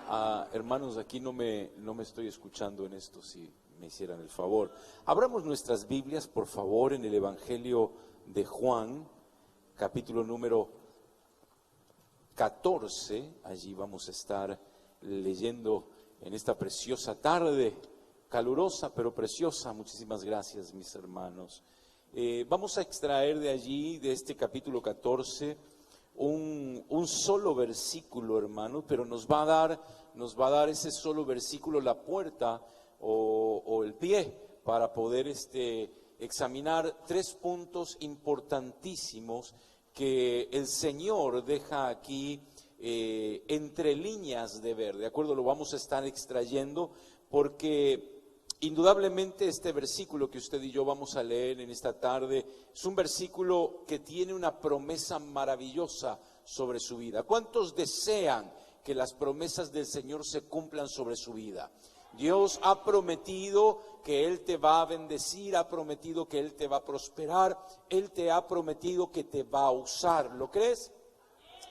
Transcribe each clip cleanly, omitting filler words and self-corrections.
Hermanos, aquí no me estoy escuchando en esto, si me hicieran el favor. Abramos nuestras Biblias, por favor, en el Evangelio de Juan, capítulo número 14. Allí vamos a estar leyendo en esta preciosa tarde, calurosa pero preciosa. Muchísimas gracias, mis hermanos. Vamos a extraer de allí, de este capítulo 14, un solo versículo, hermanos, pero nos va a dar ese solo versículo la puerta o el pie para poder examinar tres puntos importantísimos que el Señor deja aquí entre líneas de ver, ¿de acuerdo? Lo vamos a estar extrayendo porque indudablemente este versículo que usted y yo vamos a leer en esta tarde es un versículo que tiene una promesa maravillosa sobre su vida. ¿Cuántos desean que las promesas del Señor se cumplan sobre su vida? Dios ha prometido que Él te va a bendecir, ha prometido que Él te va a prosperar, Él te ha prometido que te va a usar. ¿Lo crees?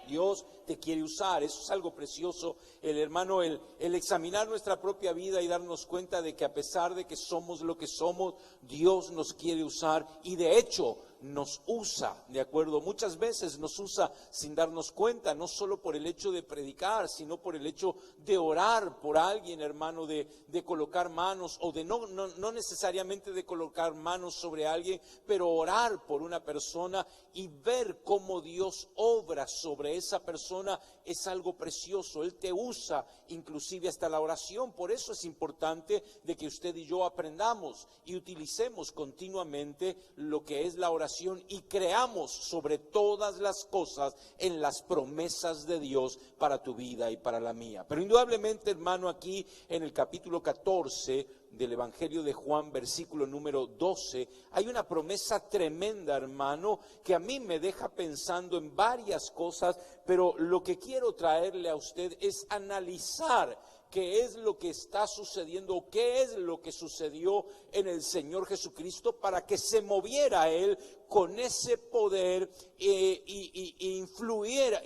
Dios te quiere usar. Eso es algo precioso, hermano, el examinar nuestra propia vida y darnos cuenta de que a pesar de que somos lo que somos, Dios nos quiere usar y de hecho nos usa, ¿de acuerdo? Muchas veces nos usa sin darnos cuenta, no solo por el hecho de predicar, sino por el hecho de orar por alguien, hermano, de colocar manos, o de no necesariamente de colocar manos sobre alguien, pero orar por una persona y ver cómo Dios obra sobre esa persona es algo precioso. Él te usa inclusive hasta la oración. Por eso es importante de que usted y yo aprendamos y utilicemos continuamente lo que es la oración y creamos sobre todas las cosas en las promesas de Dios para tu vida y para la mía. Pero indudablemente, hermano, aquí en el capítulo 14 del Evangelio de Juan, versículo número 12, hay una promesa tremenda, hermano, que a mí me deja pensando en varias cosas, pero lo que quiero traerle a usted es analizar qué es lo que está sucediendo, qué es lo que sucedió en el Señor Jesucristo para que se moviera Él con ese poder y influyera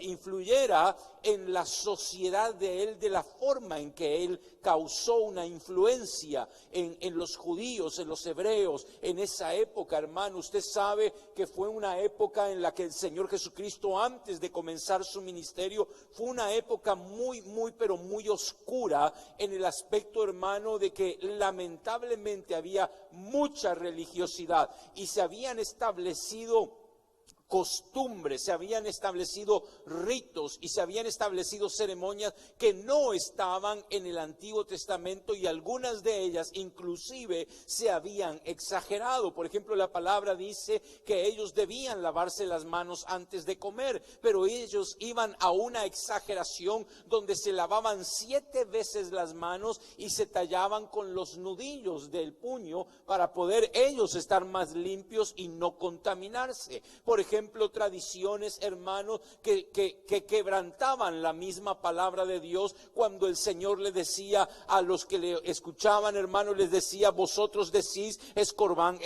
en la sociedad de Él de la forma en que Él causó una influencia en los judíos, en los hebreos, en esa época, hermano. Usted sabe que fue una época en la que el Señor Jesucristo, antes de comenzar su ministerio, fue una época muy, pero muy oscura en el aspecto, hermano, de que lamentablemente había mucha religiosidad y se habían establecido costumbres, se habían establecido ritos y se habían establecido ceremonias que no estaban en el Antiguo Testamento, y algunas de ellas inclusive se habían exagerado. Por ejemplo, la palabra dice que ellos debían lavarse las manos antes de comer, pero ellos iban a una exageración donde se lavaban 7 veces las manos y se tallaban con los nudillos del puño para poder ellos estar más limpios y no contaminarse. Por ejemplo, tradiciones, hermanos, que quebrantaban la misma palabra de Dios, cuando el Señor le decía a los que le escuchaban, hermanos, les decía: vosotros decís, es Corbán,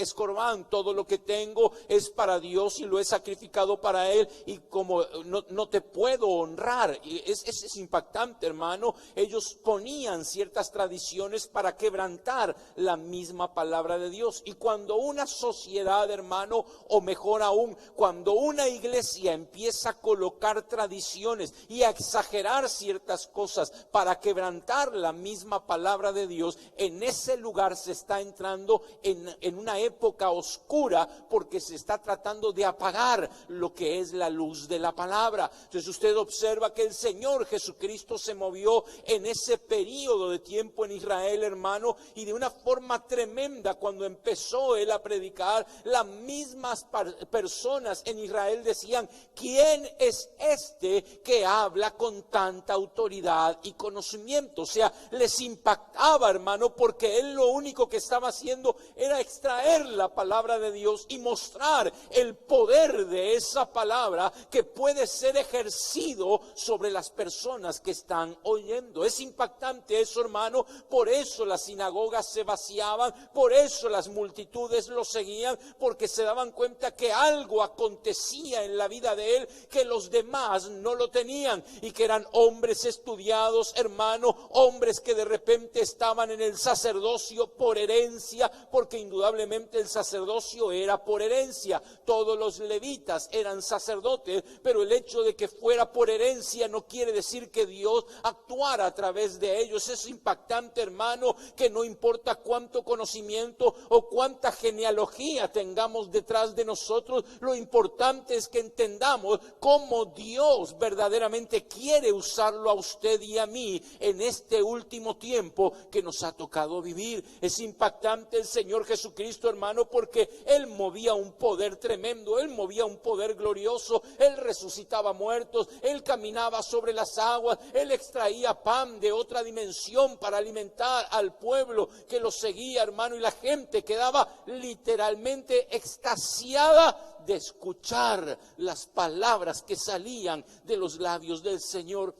todo lo que tengo es para Dios y lo he sacrificado para Él, y como no te puedo honrar. Y es impactante, hermano. Ellos ponían ciertas tradiciones para quebrantar la misma palabra de Dios. Y cuando una sociedad, hermano, o mejor aún, cuando una iglesia empieza a colocar tradiciones y a exagerar ciertas cosas para quebrantar la misma palabra de Dios, en ese lugar se está entrando en una época oscura, porque se está tratando de apagar lo que es la luz de la palabra. Entonces usted observa que el Señor Jesucristo se movió en ese periodo de tiempo en Israel, hermano, y de una forma tremenda. Cuando empezó Él a predicar, las mismas personas en Israel decían: ¿quién es este que habla con tanta autoridad y conocimiento? O sea, les impactaba, hermano, porque Él lo único que estaba haciendo era extraer la palabra de Dios y mostrar el poder de esa palabra que puede ser ejercido sobre las personas que están oyendo. Es impactante eso, hermano. Por eso las sinagogas se vaciaban, por eso las multitudes lo seguían, porque se daban cuenta que algo acontecía acontecía en la vida de él que los demás no lo tenían, y que eran hombres estudiados, hermano, hombres que de repente estaban en el sacerdocio por herencia, porque indudablemente el sacerdocio era por herencia. Todos los levitas eran sacerdotes, pero el hecho de que fuera por herencia no quiere decir que Dios actuara a través de ellos. Es impactante, hermano, que no importa cuánto conocimiento o cuánta genealogía tengamos detrás de nosotros, lo importante es que entendamos cómo Dios verdaderamente quiere usarlo a usted y a mí en este último tiempo que nos ha tocado vivir. Es impactante el Señor Jesucristo, hermano, porque Él movía un poder tremendo, Él movía un poder glorioso, Él resucitaba muertos, Él caminaba sobre las aguas, Él extraía pan de otra dimensión para alimentar al pueblo que lo seguía, hermano, y la gente quedaba literalmente extasiada de escuchar las palabras que salían de los labios del Señor.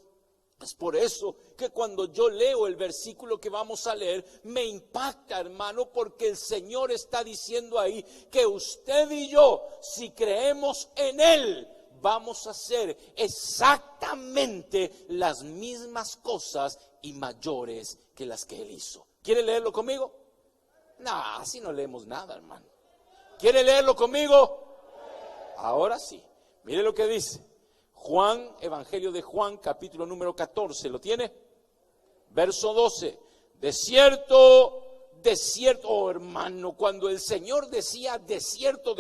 Es por eso que cuando yo leo el versículo que vamos a leer, me impacta, hermano, porque el Señor está diciendo ahí que usted y yo, si creemos en Él, vamos a hacer exactamente las mismas cosas y mayores que las que Él hizo. ¿Quiere leerlo conmigo? No, así no leemos nada, hermano. ¿Quiere leerlo conmigo? Ahora sí. Mire lo que dice Juan, Evangelio de Juan, capítulo número 14. ¿Lo tiene? Verso 12. De cierto, oh hermano, cuando el Señor decía de cierto,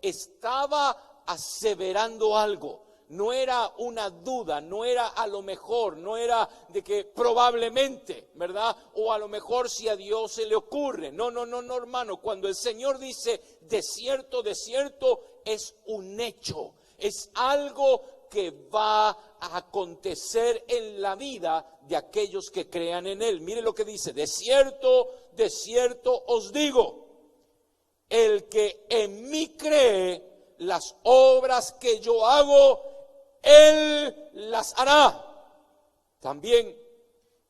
estaba aseverando algo. No era una duda, no era a lo mejor, no era de que probablemente, ¿verdad? O a lo mejor si a Dios se le ocurre. No, hermano. Cuando el Señor dice de cierto, es un hecho. Es algo que va a acontecer en la vida de aquellos que crean en Él. Mire lo que dice: de cierto os digo, el que en mí cree, las obras que yo hago, Él las hará también,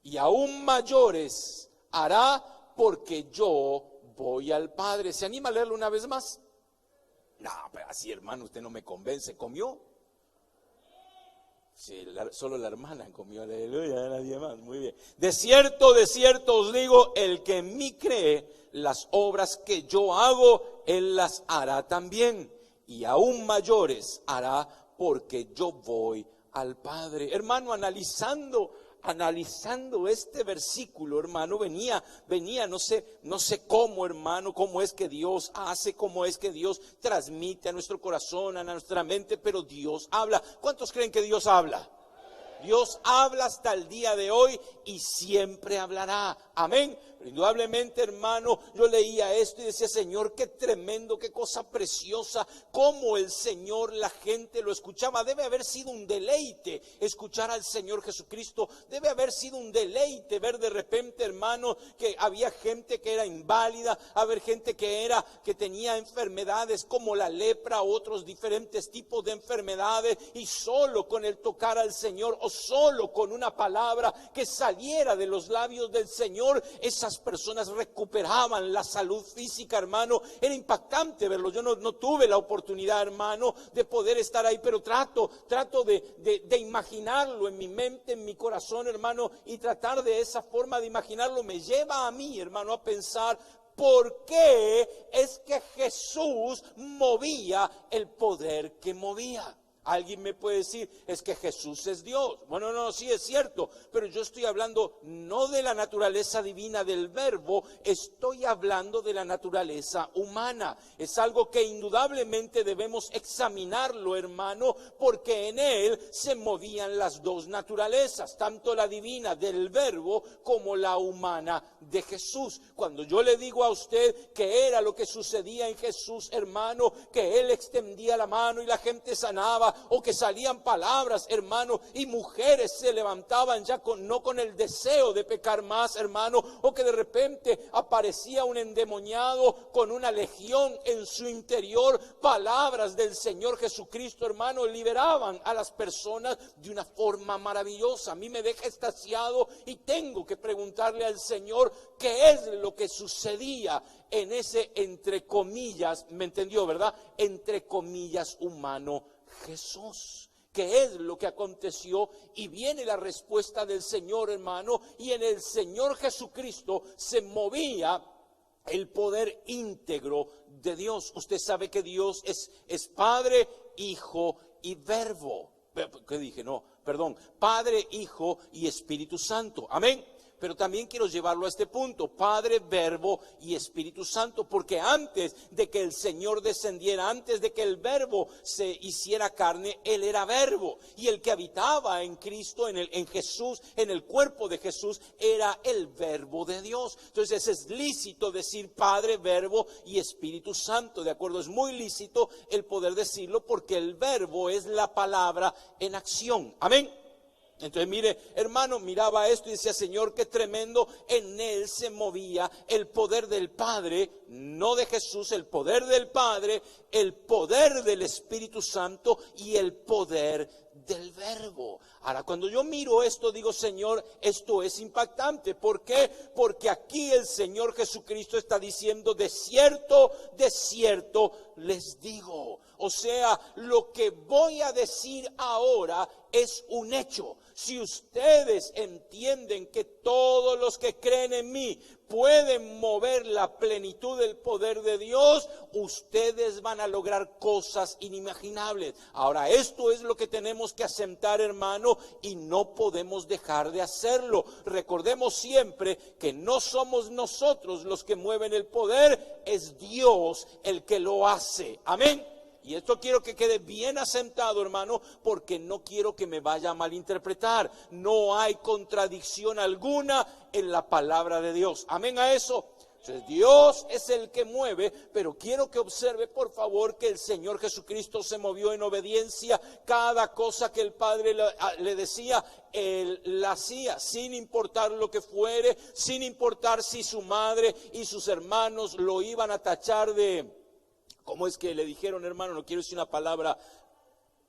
y aún mayores hará, porque yo voy al Padre. ¿Se anima a leerlo una vez más? No, pero así, hermano, usted no me convence. ¿Comió? Sí, solo la hermana comió, aleluya, nadie más. Muy bien. De cierto os digo, el que en mí cree, las obras que yo hago, Él las hará también, y aún mayores hará, porque yo voy al Padre. Hermano, analizando este versículo, hermano, venía, no sé cómo, hermano, cómo es que Dios hace, cómo es que Dios transmite a nuestro corazón, a nuestra mente, pero Dios habla. ¿Cuántos creen que Dios habla? Dios habla hasta el día de hoy y siempre hablará. Amén. Pero indudablemente, hermano, yo leía esto y decía: Señor, qué tremendo, qué cosa preciosa, cómo el Señor, la gente lo escuchaba. Debe haber sido un deleite escuchar al Señor Jesucristo. Debe haber sido un deleite ver de repente, hermano, que había gente que era inválida, haber gente que tenía enfermedades como la lepra, otros diferentes tipos de enfermedades, y solo con el tocar al Señor, o solo con una palabra que saliera de los labios del Señor, esas personas recuperaban la salud física, hermano. Era impactante verlo. Yo no tuve la oportunidad, hermano, de poder estar ahí, pero trato de imaginarlo en mi mente, en mi corazón, hermano, y tratar de esa forma de imaginarlo me lleva a mí, hermano, a pensar: ¿por qué es que Jesús movía el poder que movía? Alguien me puede decir: es que Jesús es Dios. Bueno, no, sí es cierto, pero yo estoy hablando no de la naturaleza divina del Verbo, estoy hablando de la naturaleza humana. Es algo que indudablemente debemos examinarlo, hermano, porque en Él se movían las dos naturalezas, tanto la divina del Verbo como la humana de Jesús. Cuando yo le digo a usted que era lo que sucedía en Jesús, hermano, que Él extendía la mano y la gente sanaba, o que salían palabras, hermano, y mujeres se levantaban ya no con el deseo de pecar más, hermano, o que de repente aparecía un endemoniado con una legión en su interior. Palabras del Señor Jesucristo, hermano, liberaban a las personas de una forma maravillosa. A mí me deja extasiado y tengo que preguntarle al Señor qué es lo que sucedía en ese, entre comillas, ¿me entendió, verdad? Entre comillas, humano Jesús. ¿Qué es lo que aconteció? Y viene la respuesta del Señor, hermano, y en el Señor Jesucristo se movía el poder íntegro de Dios. Usted sabe que Dios es Padre, Hijo y Verbo. ¿Qué dije? No, perdón. Padre, Hijo y Espíritu Santo. Amén. Pero también quiero llevarlo a este punto, Padre, Verbo y Espíritu Santo, porque antes de que el Señor descendiera, antes de que el Verbo se hiciera carne, Él era Verbo, y el que habitaba en Cristo, en Jesús, en el cuerpo de Jesús, era el Verbo de Dios. Entonces es lícito decir Padre, Verbo y Espíritu Santo, ¿de acuerdo? Es muy lícito el poder decirlo porque el Verbo es la palabra en acción, amén. Entonces mire, hermano, miraba esto y decía, Señor, qué tremendo. En Él se movía el poder del Padre, no de Jesús, el poder del Padre, el poder del Espíritu Santo y el poder del Verbo. Ahora, cuando yo miro esto, digo, Señor, esto es impactante. ¿Por qué? Porque aquí el Señor Jesucristo está diciendo, de cierto les digo. O sea, lo que voy a decir ahora es un hecho. Si ustedes entienden que todos los que creen en mí pueden mover la plenitud del poder de Dios, ustedes van a lograr cosas inimaginables. Ahora, esto es lo que tenemos que aceptar, hermano, y no podemos dejar de hacerlo. Recordemos siempre que no somos nosotros los que mueven el poder, es Dios el que lo hace. Amén. Y esto quiero que quede bien asentado, hermano, porque no quiero que me vaya a malinterpretar. No hay contradicción alguna en la palabra de Dios. Amén a eso. Entonces, Dios es el que mueve, pero quiero que observe, por favor, que el Señor Jesucristo se movió en obediencia. Cada cosa que el Padre le decía, Él la hacía, sin importar lo que fuere, sin importar si su madre y sus hermanos lo iban a tachar de... ¿Cómo es que le dijeron, hermano? No quiero decir una palabra.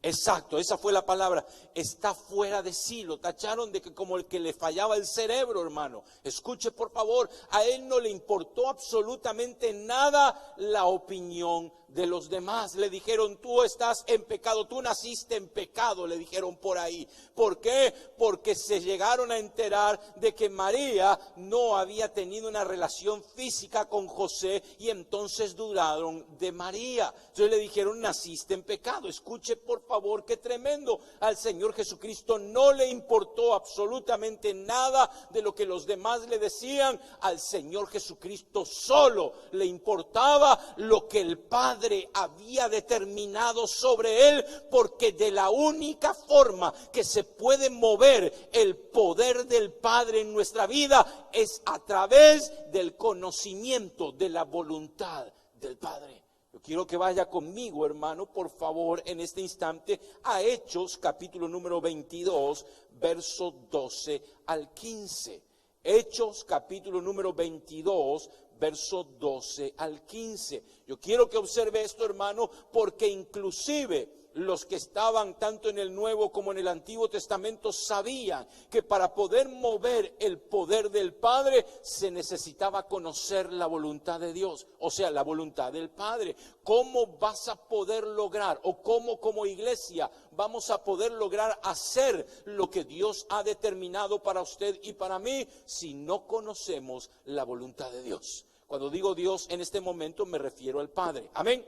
Exacto, esa fue la palabra. Está fuera de sí. Lo tacharon de que como el que le fallaba el cerebro, hermano. Escuche, por favor. A él no le importó absolutamente nada la opinión de los demás. Le dijeron, tú estás en pecado, tú naciste en pecado, le dijeron por ahí. ¿Por qué? Porque se llegaron a enterar de que María no había tenido una relación física con José y entonces dudaron de María. Entonces le dijeron, naciste en pecado. Escuche, por favor, qué tremendo. Al Señor Jesucristo no le importó absolutamente nada de lo que los demás le decían. Al Señor Jesucristo solo le importaba lo que el Padre había determinado sobre él, porque de la única forma que se puede mover el poder del Padre en nuestra vida es a través del conocimiento de la voluntad del Padre. Yo quiero que vaya conmigo, hermano, por favor, en este instante a Hechos, capítulo número 22, verso 12 al 15. Hechos, capítulo número 22, verso 12 al 15. Yo quiero que observe esto, hermano, porque inclusive los que estaban tanto en el Nuevo como en el Antiguo Testamento sabían que para poder mover el poder del Padre se necesitaba conocer la voluntad de Dios, o sea, la voluntad del Padre. ¿Cómo vas a poder lograr, o cómo como iglesia vamos a poder lograr hacer lo que Dios ha determinado para usted y para mí si no conocemos la voluntad de Dios? Cuando digo Dios en este momento me refiero al Padre. Amén.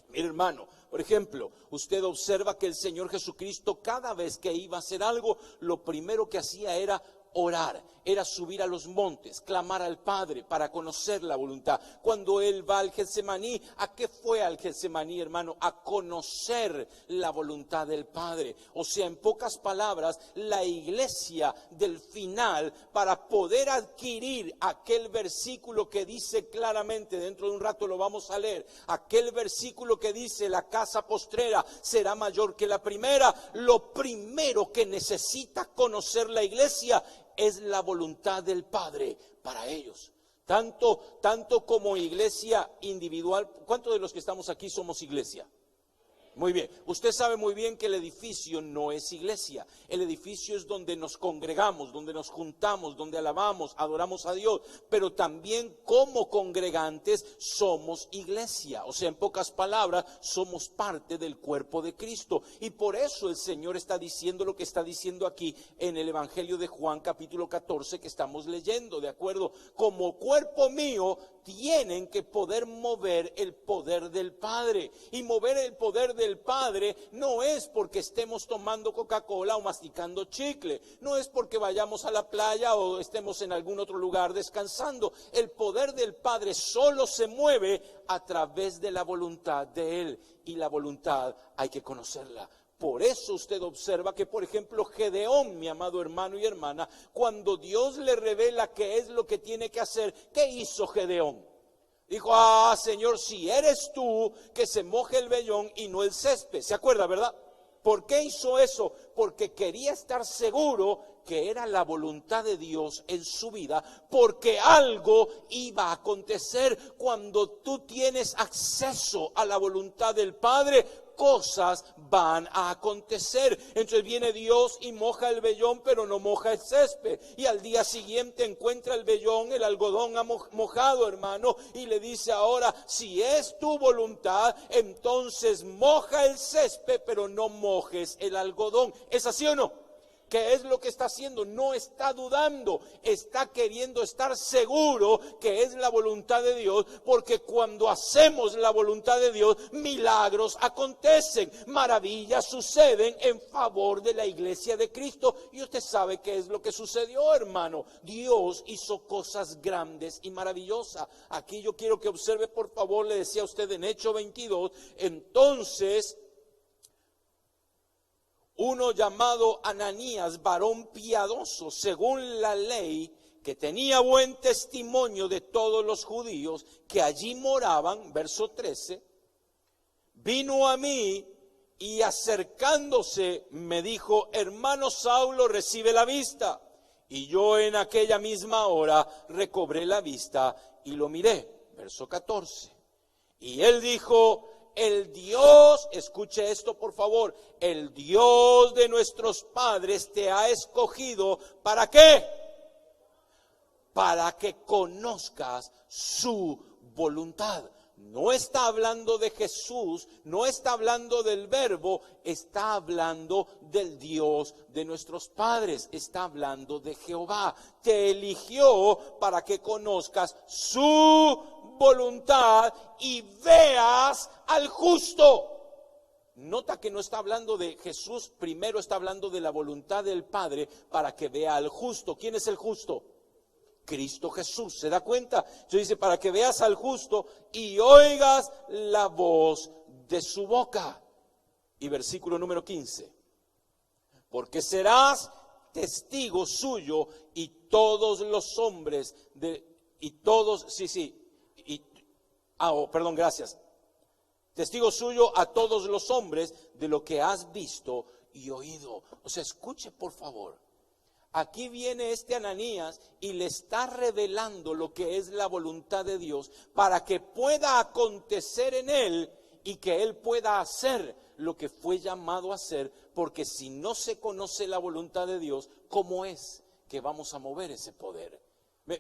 Mire, hermano, por ejemplo, usted observa que el Señor Jesucristo cada vez que iba a hacer algo, lo primero que hacía era orar, era subir a los montes, clamar al Padre para conocer la voluntad. Cuando él va al Getsemaní, ¿a qué fue al Getsemaní, hermano? A conocer la voluntad del Padre. O sea, en pocas palabras, la iglesia del final, para poder adquirir aquel versículo que dice claramente, dentro de un rato lo vamos a leer, aquel versículo que dice la casa postrera será mayor que la primera, lo primero que necesita conocer la iglesia es la voluntad del Padre para ellos. Tanto como iglesia individual. ¿Cuántos de los que estamos aquí somos iglesia? Muy bien, usted sabe muy bien que el edificio no es iglesia. El edificio es donde nos congregamos, donde nos juntamos, donde alabamos, adoramos a Dios. Pero también como congregantes somos iglesia. O sea, en pocas palabras, somos parte del cuerpo de Cristo. Y por eso el Señor está diciendo lo que está diciendo aquí en el Evangelio de Juan capítulo 14 que estamos leyendo, ¿de acuerdo? Como cuerpo mío tienen que poder mover el poder del Padre. Y mover el poder del Padre no es porque estemos tomando Coca-Cola o masticando chicle. No es porque vayamos a la playa o estemos en algún otro lugar descansando. El poder del Padre solo se mueve a través de la voluntad de Él. Y la voluntad hay que conocerla. Por eso usted observa que, por ejemplo, Gedeón, mi amado hermano y hermana, cuando Dios le revela qué es lo que tiene que hacer, ¿qué hizo Gedeón? Dijo, Señor, si eres tú, que se moje el vellón y no el césped. ¿Se acuerda, verdad? ¿Por qué hizo eso? Porque quería estar seguro que era la voluntad de Dios en su vida, porque algo iba a acontecer. Cuando tú tienes acceso a la voluntad del Padre, cosas van a acontecer. Entonces viene Dios y moja el vellón, pero no moja el césped. Y al día siguiente encuentra el vellón, el algodón mojado, hermano, y le dice ahora, si es tu voluntad, entonces moja el césped, pero no mojes el algodón. ¿Es así o no? ¿Qué es lo que está haciendo? No está dudando, está queriendo estar seguro que es la voluntad de Dios, porque cuando hacemos la voluntad de Dios, milagros acontecen, maravillas suceden en favor de la iglesia de Cristo. Y usted sabe qué es lo que sucedió, hermano. Dios hizo cosas grandes y maravillosas. Aquí yo quiero que observe, por favor, le decía a usted en Hechos 22, entonces uno llamado Ananías, varón piadoso según la ley, que tenía buen testimonio de todos los judíos que allí moraban, verso 13, vino a mí y acercándose me dijo, hermano Saulo, recibe la vista. Y yo en aquella misma hora recobré la vista y lo miré, verso 14. Y él dijo, el Dios, escuche esto por favor, el Dios de nuestros padres te ha escogido, ¿para qué? Para que conozcas su voluntad. No está hablando de Jesús, no está hablando del Verbo, está hablando del Dios de nuestros padres, está hablando de Jehová. Te eligió para que conozcas su voluntad y veas al justo. Nota que no está hablando de Jesús, primero está hablando de la voluntad del Padre para que vea al justo. ¿Quién es el justo? Cristo Jesús, ¿se da cuenta? Entonces dice, para que veas al justo y oigas la voz de su boca. Y versículo número 15. Porque serás testigo suyo y todos los hombres gracias. Testigo suyo a todos los hombres de lo que has visto y oído. O sea, escuche por favor. Aquí viene este Ananías y le está revelando lo que es la voluntad de Dios para que pueda acontecer en él y que él pueda hacer lo que fue llamado a hacer, porque si no se conoce la voluntad de Dios, ¿cómo es que vamos a mover ese poder?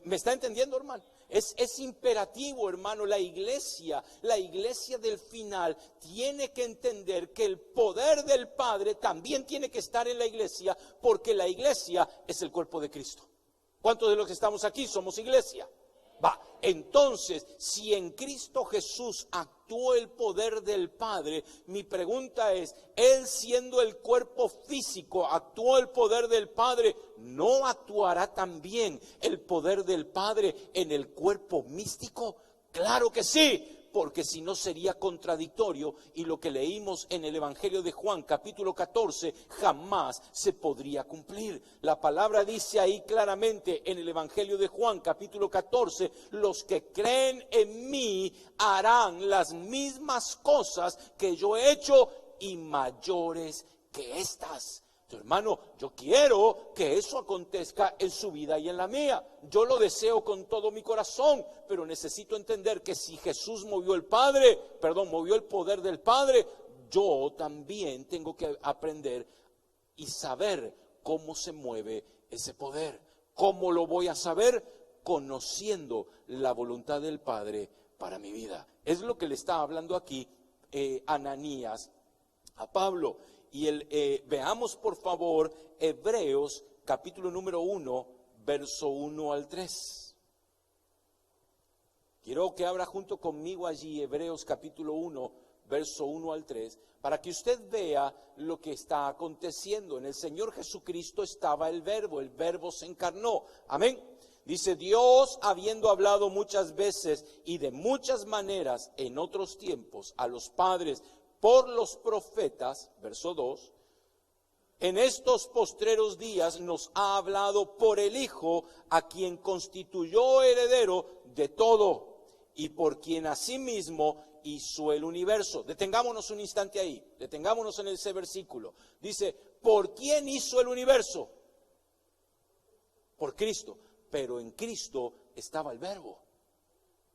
¿Me está entendiendo, hermano? Es imperativo, hermano, la iglesia del final tiene que entender que el poder del Padre también tiene que estar en la iglesia, porque la iglesia es el cuerpo de Cristo. ¿Cuántos de los que estamos aquí somos iglesia? Entonces, si en Cristo Jesús actuó el poder del Padre, mi pregunta es, Él siendo el cuerpo físico, actuó el poder del Padre, ¿no actuará también el poder del Padre en el cuerpo místico? Claro que sí. Porque si no sería contradictorio, y lo que leímos en el Evangelio de Juan capítulo 14 jamás se podría cumplir. La palabra dice ahí claramente en el Evangelio de Juan capítulo 14, los que creen en mí harán las mismas cosas que yo he hecho y mayores que estas. Hermano, yo quiero que eso acontezca en su vida y en la mía. Yo lo deseo con todo mi corazón, pero necesito entender que si Jesús movió el poder del Padre, yo también tengo que aprender y saber cómo se mueve ese poder. ¿Cómo lo voy a saber? Conociendo la voluntad del Padre para mi vida. Es lo que le está hablando aquí Ananías a Pablo. Y veamos por favor Hebreos capítulo número 1, verso 1 al 3. Quiero que abra junto conmigo allí Hebreos capítulo 1, verso 1 al 3, para que usted vea lo que está aconteciendo. En el Señor Jesucristo estaba el verbo se encarnó. Amén. Dice, Dios, habiendo hablado muchas veces y de muchas maneras en otros tiempos a los padres por los profetas, verso 2, en estos postreros días nos ha hablado por el Hijo, a quien constituyó heredero de todo y por quien asimismo hizo el universo. Detengámonos un instante ahí, detengámonos en ese versículo. Dice, ¿por quién hizo el universo? Por Cristo, pero en Cristo estaba el verbo.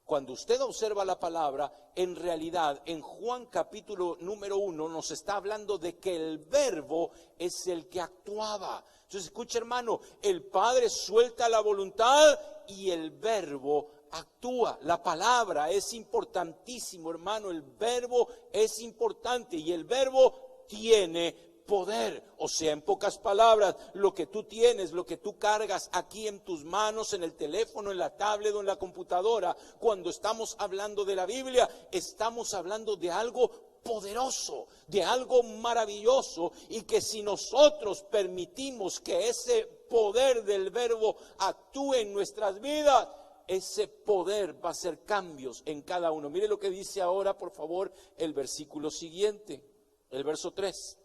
Cuando usted observa la palabra, en realidad en Juan capítulo número 1 nos está hablando de que el verbo es el que actuaba. Entonces escucha hermano, el Padre suelta la voluntad y el verbo actúa. La palabra es importantísimo hermano, el verbo es importante y el verbo tiene poder. O sea, en pocas palabras, lo que tú tienes, lo que tú cargas aquí en tus manos, en el teléfono, en la tablet o en la computadora, cuando estamos hablando de la Biblia, estamos hablando de algo poderoso, de algo maravilloso, y que si nosotros permitimos que ese poder del verbo actúe en nuestras vidas, ese poder va a hacer cambios en cada uno. Mire lo que dice ahora, por favor, el versículo siguiente, el verso 3.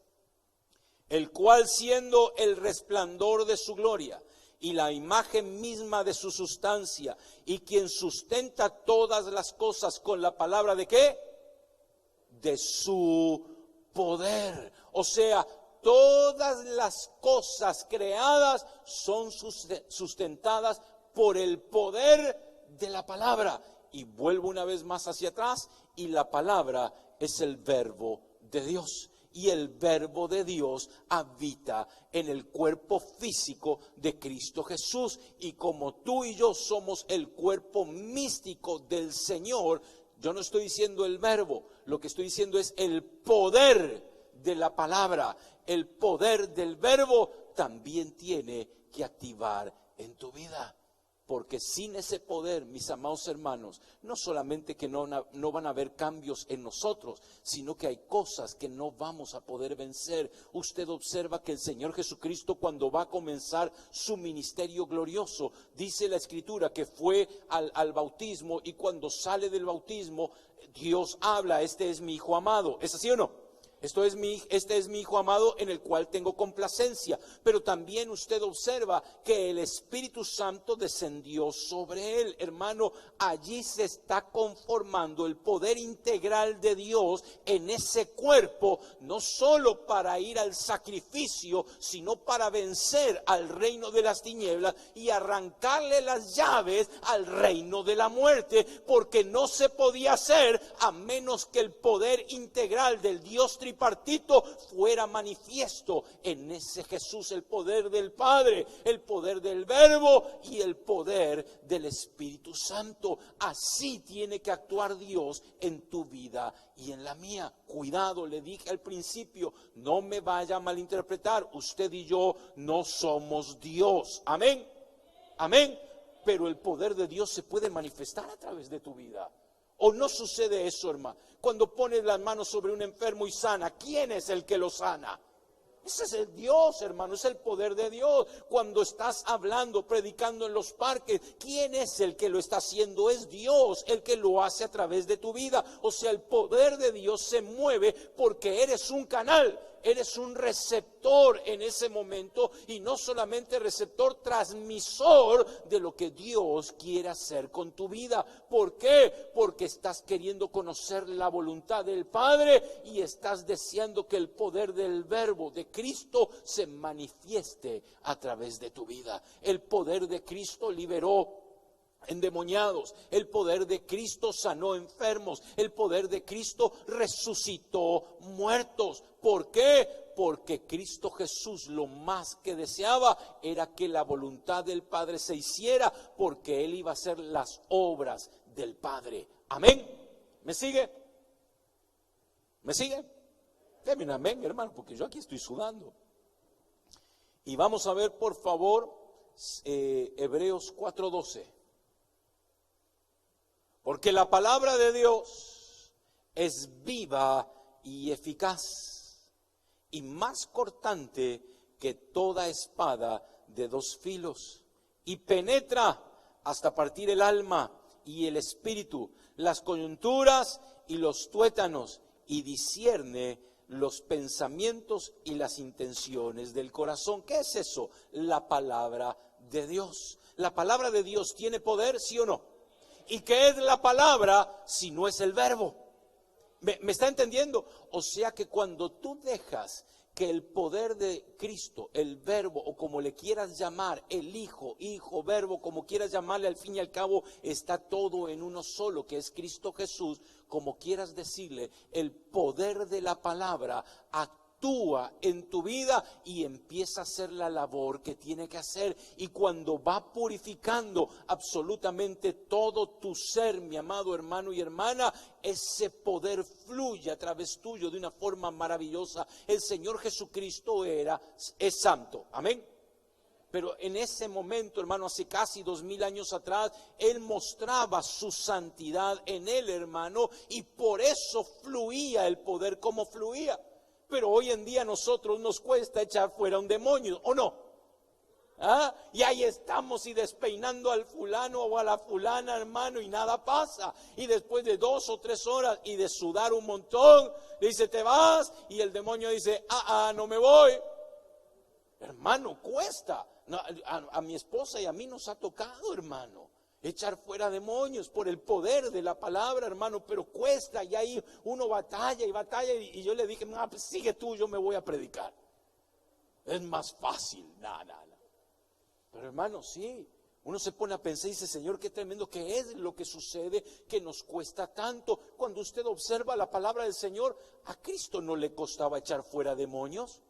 El cual siendo el resplandor de su gloria y la imagen misma de su sustancia, y quien sustenta todas las cosas con la palabra ¿de qué? De su poder. O sea, todas las cosas creadas son sustentadas por el poder de la palabra. Y vuelvo una vez más hacia atrás, y la palabra es el verbo de Dios. Y el verbo de Dios habita en el cuerpo físico de Cristo Jesús. Y como tú y yo somos el cuerpo místico del Señor, yo no estoy diciendo el verbo, lo que estoy diciendo es el poder de la palabra. El poder del verbo también tiene que activar en tu vida. Porque sin ese poder, mis amados hermanos, no solamente que no van a haber cambios en nosotros, sino que hay cosas que no vamos a poder vencer. Usted observa que el Señor Jesucristo, cuando va a comenzar su ministerio glorioso, dice la Escritura que fue al bautismo, y cuando sale del bautismo, Dios habla, este es mi Hijo amado. ¿Es así o no? Este es mi Hijo amado en el cual tengo complacencia. Pero también usted observa que el Espíritu Santo descendió sobre él. Hermano, allí se está conformando el poder integral de Dios en ese cuerpo, no solo para ir al sacrificio, sino para vencer al reino de las tinieblas y arrancarle las llaves al reino de la muerte, porque no se podía hacer a menos que el poder integral del Dios tripartito fuera manifiesto en ese Jesús, el poder del Padre, el poder del Verbo y el poder del Espíritu Santo. Así tiene que actuar Dios en tu vida y en la mía. Cuidado, le dije al principio, no me vaya a malinterpretar, usted y yo no somos Dios. Amén, amén. pero el poder de Dios se puede manifestar a través de tu vida. ¿O no sucede eso, hermano? Cuando pones las manos sobre un enfermo y sana, ¿quién es el que lo sana? Ese es el Dios, hermano, es el poder de Dios. Cuando estás hablando, predicando en los parques, ¿quién es el que lo está haciendo? Es Dios el que lo hace a través de tu vida. O sea, el poder de Dios se mueve porque eres un canal, eres un receptor en ese momento, y no solamente receptor, transmisor de lo que Dios quiere hacer con tu vida. ¿Por qué? Porque estás queriendo conocer la voluntad del Padre y estás deseando que el poder del Verbo de Cristo se manifieste a través de tu vida. El poder de Cristo liberó endemoniados, el poder de Cristo sanó enfermos, el poder de Cristo resucitó muertos. ¿Por qué? Porque Cristo Jesús lo más que deseaba era que la voluntad del Padre se hiciera, porque Él iba a hacer las obras del Padre. Amén. ¿Me sigue? ¿Me sigue? Deme un amén, hermano, porque yo aquí estoy sudando. Y vamos a ver, por favor, Hebreos 4:12. Porque la palabra de Dios es viva y eficaz, y más cortante que toda espada de dos filos, y penetra hasta partir el alma y el espíritu, las coyunturas y los tuétanos, y discierne los pensamientos y las intenciones del corazón. ¿Qué es eso? La palabra de Dios. ¿La palabra de Dios tiene poder, sí o no? ¿Y qué es la palabra si no es el verbo? ¿Me está entendiendo? O sea que cuando tú dejas que el poder de Cristo, el verbo, o como le quieras llamar, el hijo, verbo, como quieras llamarle, al fin y al cabo está todo en uno solo, que es Cristo Jesús. Como quieras decirle, el poder de la palabra actúa en tu vida y empieza a hacer la labor que tiene que hacer. Y cuando va purificando absolutamente todo tu ser, mi amado hermano y hermana, ese poder fluye a través tuyo de una forma maravillosa. El Señor Jesucristo es santo, amén. Pero en ese momento, hermano, hace casi 2000 años atrás, Él mostraba su santidad en Él, hermano, y por eso fluía el poder como fluía. Pero hoy en día a nosotros nos cuesta echar fuera un demonio, ¿o no? ¿Ah? Y ahí estamos y despeinando al fulano o a la fulana, hermano, y nada pasa. Y después de 2 o 3 horas y de sudar un montón, le dice, ¿te vas? Y el demonio dice, no me voy. Hermano, cuesta. No, a mi esposa y a mí nos ha tocado, hermano, echar fuera demonios por el poder de la palabra, hermano, pero cuesta, y ahí uno batalla y yo le dije, pues sigue tú, yo me voy a predicar. Es más fácil, nada. Pero hermano, sí, uno se pone a pensar y dice, Señor, qué tremendo que es lo que sucede, que nos cuesta tanto. Cuando usted observa la palabra del Señor, a Cristo no le costaba echar fuera demonios.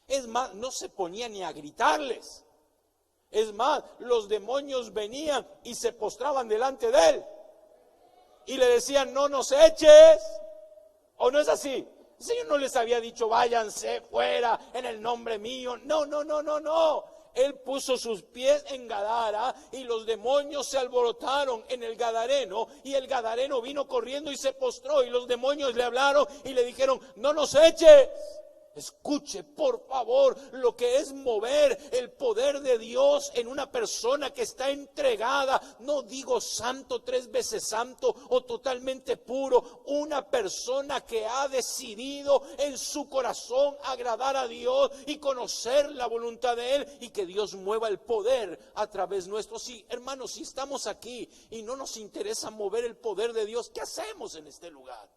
Es más, no se ponía ni a gritarles. Es más, los demonios venían y se postraban delante de Él. Y le decían, no nos eches. ¿O no es así? El Señor no les había dicho, váyanse fuera en el nombre mío. No. Él puso sus pies en Gadara y los demonios se alborotaron en el gadareno. Y el gadareno vino corriendo y se postró. Y los demonios le hablaron y le dijeron, no nos eches. Escuche, por favor, lo que es mover el poder de Dios en una persona que está entregada. No digo santo, 3 veces santo o totalmente puro. Una persona que ha decidido en su corazón agradar a Dios y conocer la voluntad de Él, y que Dios mueva el poder a través nuestro. Sí, hermanos, si estamos aquí y no nos interesa mover el poder de Dios, ¿qué hacemos en este lugar?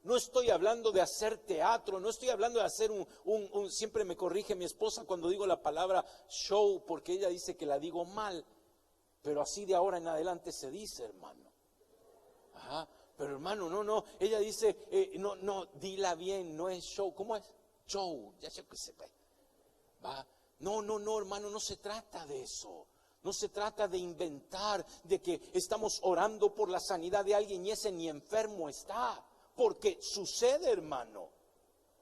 No estoy hablando de hacer teatro, no estoy hablando de hacer siempre me corrige mi esposa cuando digo la palabra show, porque ella dice que la digo mal, pero así de ahora en adelante se dice, hermano. Pero hermano, no, ella dice, no, dila bien, no es show, ¿cómo es? Show, ya sé que se ve. No, hermano, no se trata de eso. No se trata de inventar, de que estamos orando por la sanidad de alguien y ese ni enfermo está. Porque sucede, hermano.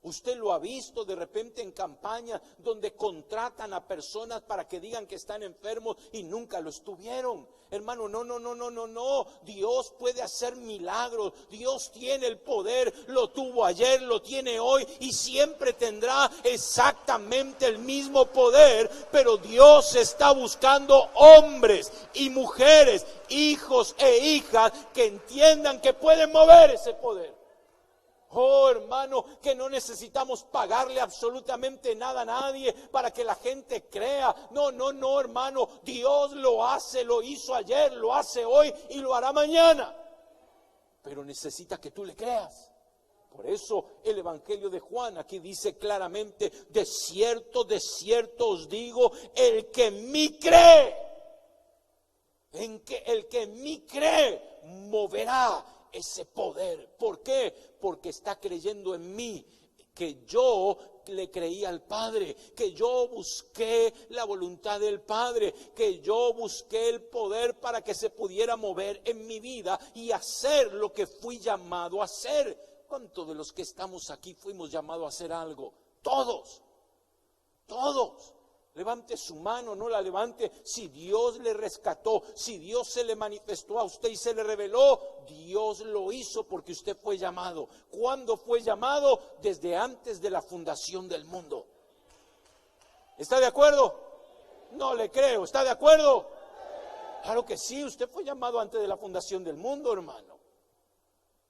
Usted lo ha visto de repente en campaña donde contratan a personas para que digan que están enfermos y nunca lo estuvieron. Hermano, no. Dios puede hacer milagros. Dios tiene el poder. Lo tuvo ayer, lo tiene hoy y siempre tendrá exactamente el mismo poder. Pero Dios está buscando hombres y mujeres, hijos e hijas que entiendan que pueden mover ese poder. Oh, hermano, que no necesitamos pagarle absolutamente nada a nadie para que la gente crea. No, hermano. Dios lo hace, lo hizo ayer, lo hace hoy y lo hará mañana. Pero necesita que tú le creas. Por eso el Evangelio de Juan aquí dice claramente: de cierto os digo, el que en mí cree, el que en mí cree, moverá ese poder. ¿Por qué? Porque está creyendo en mí, que yo le creí al Padre, que yo busqué la voluntad del Padre, que yo busqué el poder para que se pudiera mover en mi vida y hacer lo que fui llamado a hacer. ¿Cuántos de los que estamos aquí fuimos llamados a hacer algo? Todos. Levante su mano, no la levante. Si Dios le rescató, si Dios se le manifestó a usted y se le reveló, Dios lo hizo porque usted fue llamado. ¿Cuándo fue llamado? Desde antes de la fundación del mundo. ¿Está de acuerdo? No le creo. ¿Está de acuerdo? Claro que sí, usted fue llamado antes de la fundación del mundo, hermano.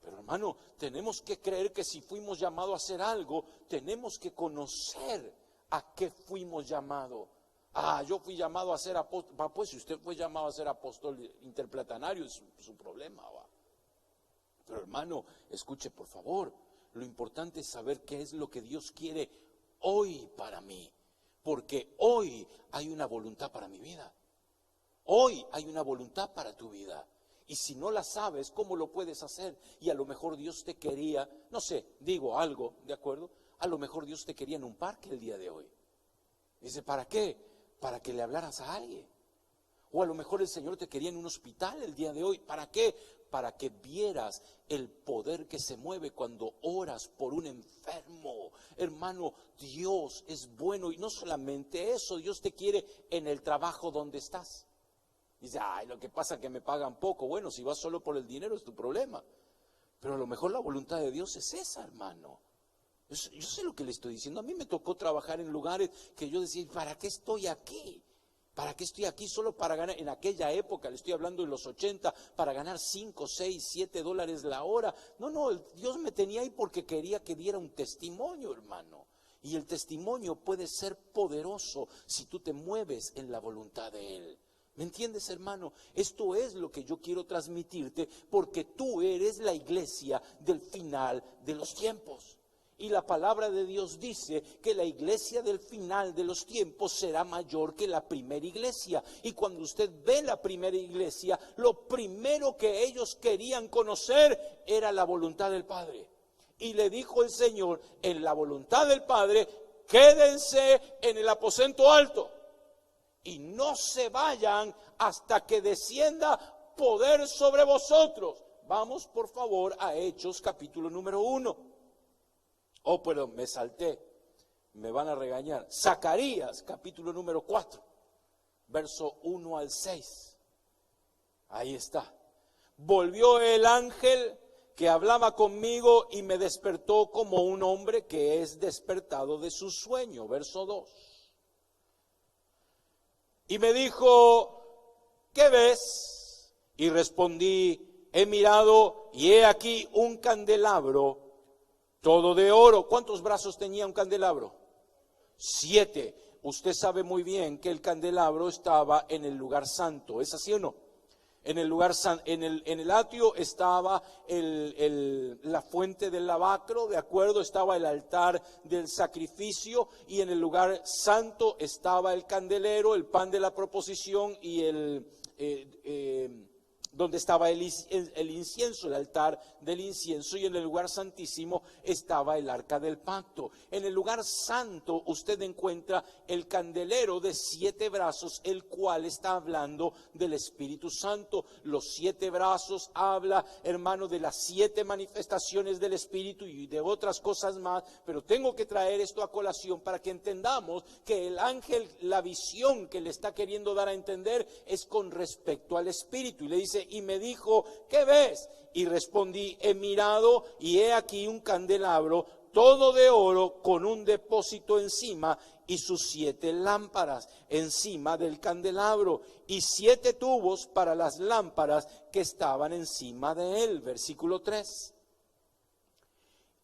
Pero, hermano, tenemos que creer que si fuimos llamados a hacer algo, tenemos que conocer ¿a qué fuimos llamados? Yo fui llamado a ser apóstol. Pues si usted fue llamado a ser apóstol interplatanario, es su problema. Pero, hermano, escuche por favor. Lo importante es saber qué es lo que Dios quiere hoy para mí. Porque hoy hay una voluntad para mi vida. Hoy hay una voluntad para tu vida. Y si no la sabes, ¿cómo lo puedes hacer? Y a lo mejor Dios te quería, no sé, digo algo, ¿de acuerdo? A lo mejor Dios te quería en un parque el día de hoy. Dice, ¿para qué? Para que le hablaras a alguien. O a lo mejor el Señor te quería en un hospital el día de hoy. ¿Para qué? Para que vieras el poder que se mueve cuando oras por un enfermo. Hermano, Dios es bueno. Y no solamente eso, Dios te quiere en el trabajo donde estás. Dice, lo que pasa es que me pagan poco. Bueno, si vas solo por el dinero es tu problema. Pero a lo mejor la voluntad de Dios es esa, hermano. Yo sé lo que le estoy diciendo. A mí me tocó trabajar en lugares que yo decía, ¿para qué estoy aquí? ¿Para qué estoy aquí solo para ganar? En aquella época, le estoy hablando de los 80, para ganar 5, 6, 7 dólares la hora. No, Dios me tenía ahí porque quería que diera un testimonio, hermano. Y el testimonio puede ser poderoso si tú te mueves en la voluntad de Él. ¿Me entiendes, hermano? Esto es lo que yo quiero transmitirte, porque tú eres la iglesia del final de los tiempos. Y la palabra de Dios dice que la iglesia del final de los tiempos será mayor que la primera iglesia. Y cuando usted ve la primera iglesia, lo primero que ellos querían conocer era la voluntad del Padre. Y le dijo el Señor, en la voluntad del Padre, quédense en el aposento alto y no se vayan hasta que descienda poder sobre vosotros. Vamos por favor a Hechos capítulo número 1. Pero me salté, me van a regañar. Zacarías, capítulo número 4, verso 1 al 6. Ahí está. Volvió el ángel que hablaba conmigo y me despertó como un hombre que es despertado de su sueño. Verso 2. Y me dijo, ¿qué ves? Y respondí, he mirado y he aquí un candelabro todo de oro. ¿Cuántos brazos tenía un candelabro? 7. Usted sabe muy bien que el candelabro estaba en el lugar santo. ¿Es así o no? En el lugar en el atrio estaba la fuente del lavacro, ¿de acuerdo? Estaba el altar del sacrificio, y en el lugar santo estaba el candelero, el pan de la proposición y donde estaba el incienso, el altar del incienso, y en el lugar santísimo estaba el arca del pacto. En el lugar santo usted encuentra el candelero de 7 brazos, el cual está hablando del Espíritu Santo. Los 7 brazos habla, hermano, de las 7 manifestaciones del Espíritu y de otras cosas más, pero tengo que traer esto a colación para que entendamos que el ángel, la visión que le está queriendo dar a entender es con respecto al Espíritu, y le dice: y me dijo, ¿qué ves? Y respondí: he mirado y he aquí un candelabro todo de oro con un depósito encima y sus 7 lámparas encima del candelabro y 7 tubos para las lámparas que estaban encima de él. Versículo 3.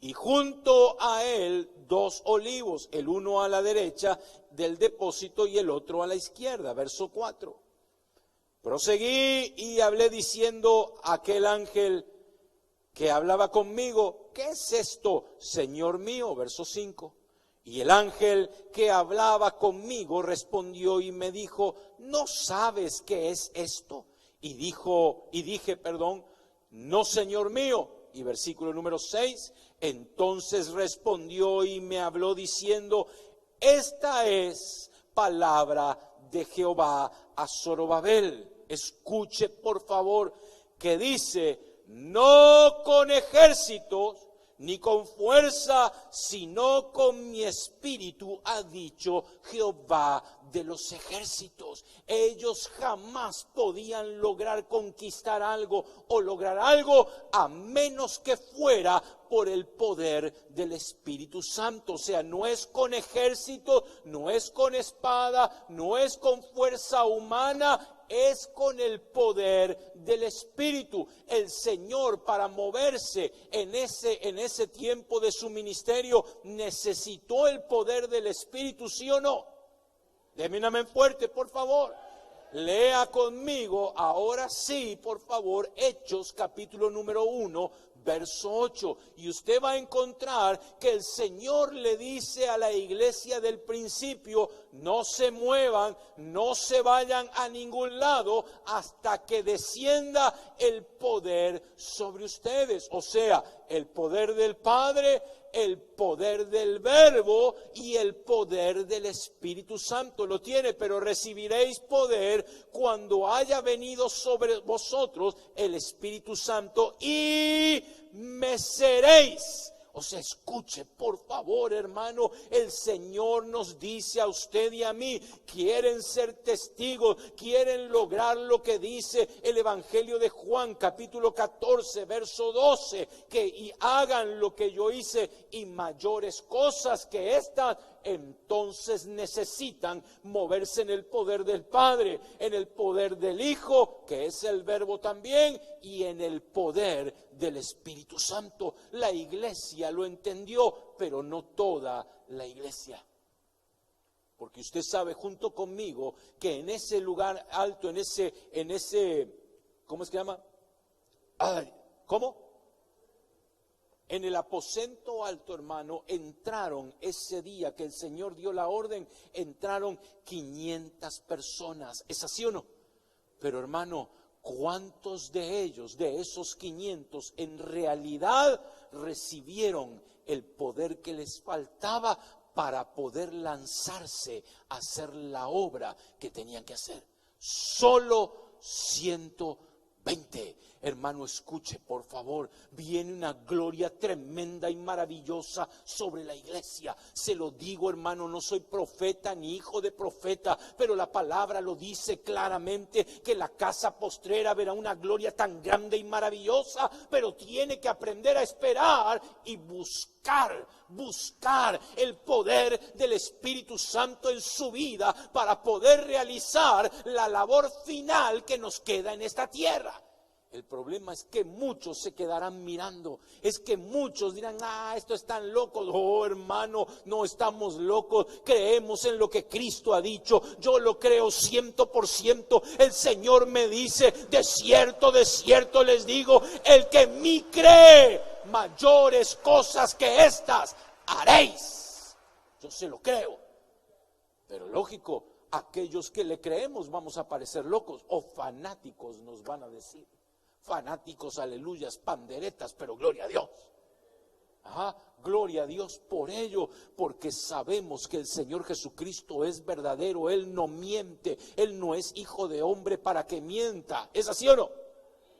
Y junto a él 2 olivos, el uno a la derecha del depósito y el otro a la izquierda. Verso 4. Proseguí y hablé diciendo a aquel ángel que hablaba conmigo: ¿qué es esto, Señor mío? Verso 5. Y el ángel que hablaba conmigo respondió y me dijo: ¿no sabes qué es esto? Y dije, no, Señor mío. Y versículo número 6, entonces respondió y me habló diciendo: esta es palabra de Jehová a Zorobabel. Escuche por favor, que dice: no con ejércitos ni con fuerza, sino con mi espíritu, ha dicho Jehová de los ejércitos. Ellos jamás podían lograr conquistar algo o lograr algo a menos que fuera por el poder del Espíritu Santo. O sea, no es con ejército, no es con espada, no es con fuerza humana, es con el poder del Espíritu. El Señor, para moverse en ese tiempo de su ministerio, necesitó el poder del Espíritu, ¿sí o no? Deme un amén fuerte, por favor. Lea conmigo, ahora sí, por favor, Hechos capítulo número 1, verso 8. Y usted va a encontrar que el Señor le dice a la iglesia del principio: no se muevan, no se vayan a ningún lado hasta que descienda el poder sobre ustedes. O sea, el poder del Padre, el poder del Verbo y el poder del Espíritu Santo. Lo tiene: pero recibiréis poder cuando haya venido sobre vosotros el Espíritu Santo y me seréis. O sea, escuche por favor, hermano, el Señor nos dice a usted y a mí: quieren ser testigos, quieren lograr lo que dice el Evangelio de Juan capítulo 14 verso 12, y hagan lo que yo hice y mayores cosas que estas. Entonces necesitan moverse en el poder del Padre, en el poder del Hijo, que es el Verbo también, y en el poder del Espíritu Santo. La iglesia lo entendió, pero no toda la iglesia. Porque usted sabe junto conmigo que en ese lugar alto, en ese, ¿cómo es que llama? ¿Cómo? En el aposento alto, hermano, entraron ese día que el Señor dio la orden, entraron 500 personas. ¿Es así o no? Pero, hermano, ¿cuántos de ellos, de esos 500, en realidad recibieron el poder que les faltaba para poder lanzarse a hacer la obra que tenían que hacer? Solo 120. Hermano, escuche por favor, viene una gloria tremenda y maravillosa sobre la iglesia. Se lo digo, hermano, no soy profeta ni hijo de profeta, pero la palabra lo dice claramente, que la casa postrera verá una gloria tan grande y maravillosa, pero tiene que aprender a esperar y buscar el poder del Espíritu Santo en su vida para poder realizar la labor final que nos queda en esta tierra. El problema es que muchos se quedarán mirando, es que muchos dirán: esto están locos. Oh, hermano, no estamos locos, creemos en lo que Cristo ha dicho. Yo lo creo 100%. El Señor me dice: de cierto les digo, el que en mí cree, mayores cosas que estas haréis. Yo se lo creo, pero lógico, aquellos que le creemos vamos a parecer locos o fanáticos, nos van a decir. fanáticos, aleluyas, panderetas, pero gloria a Dios. Gloria a Dios por ello, porque sabemos que el Señor Jesucristo es verdadero, Él no miente, Él no es hijo de hombre para que mienta. ¿Es así o no?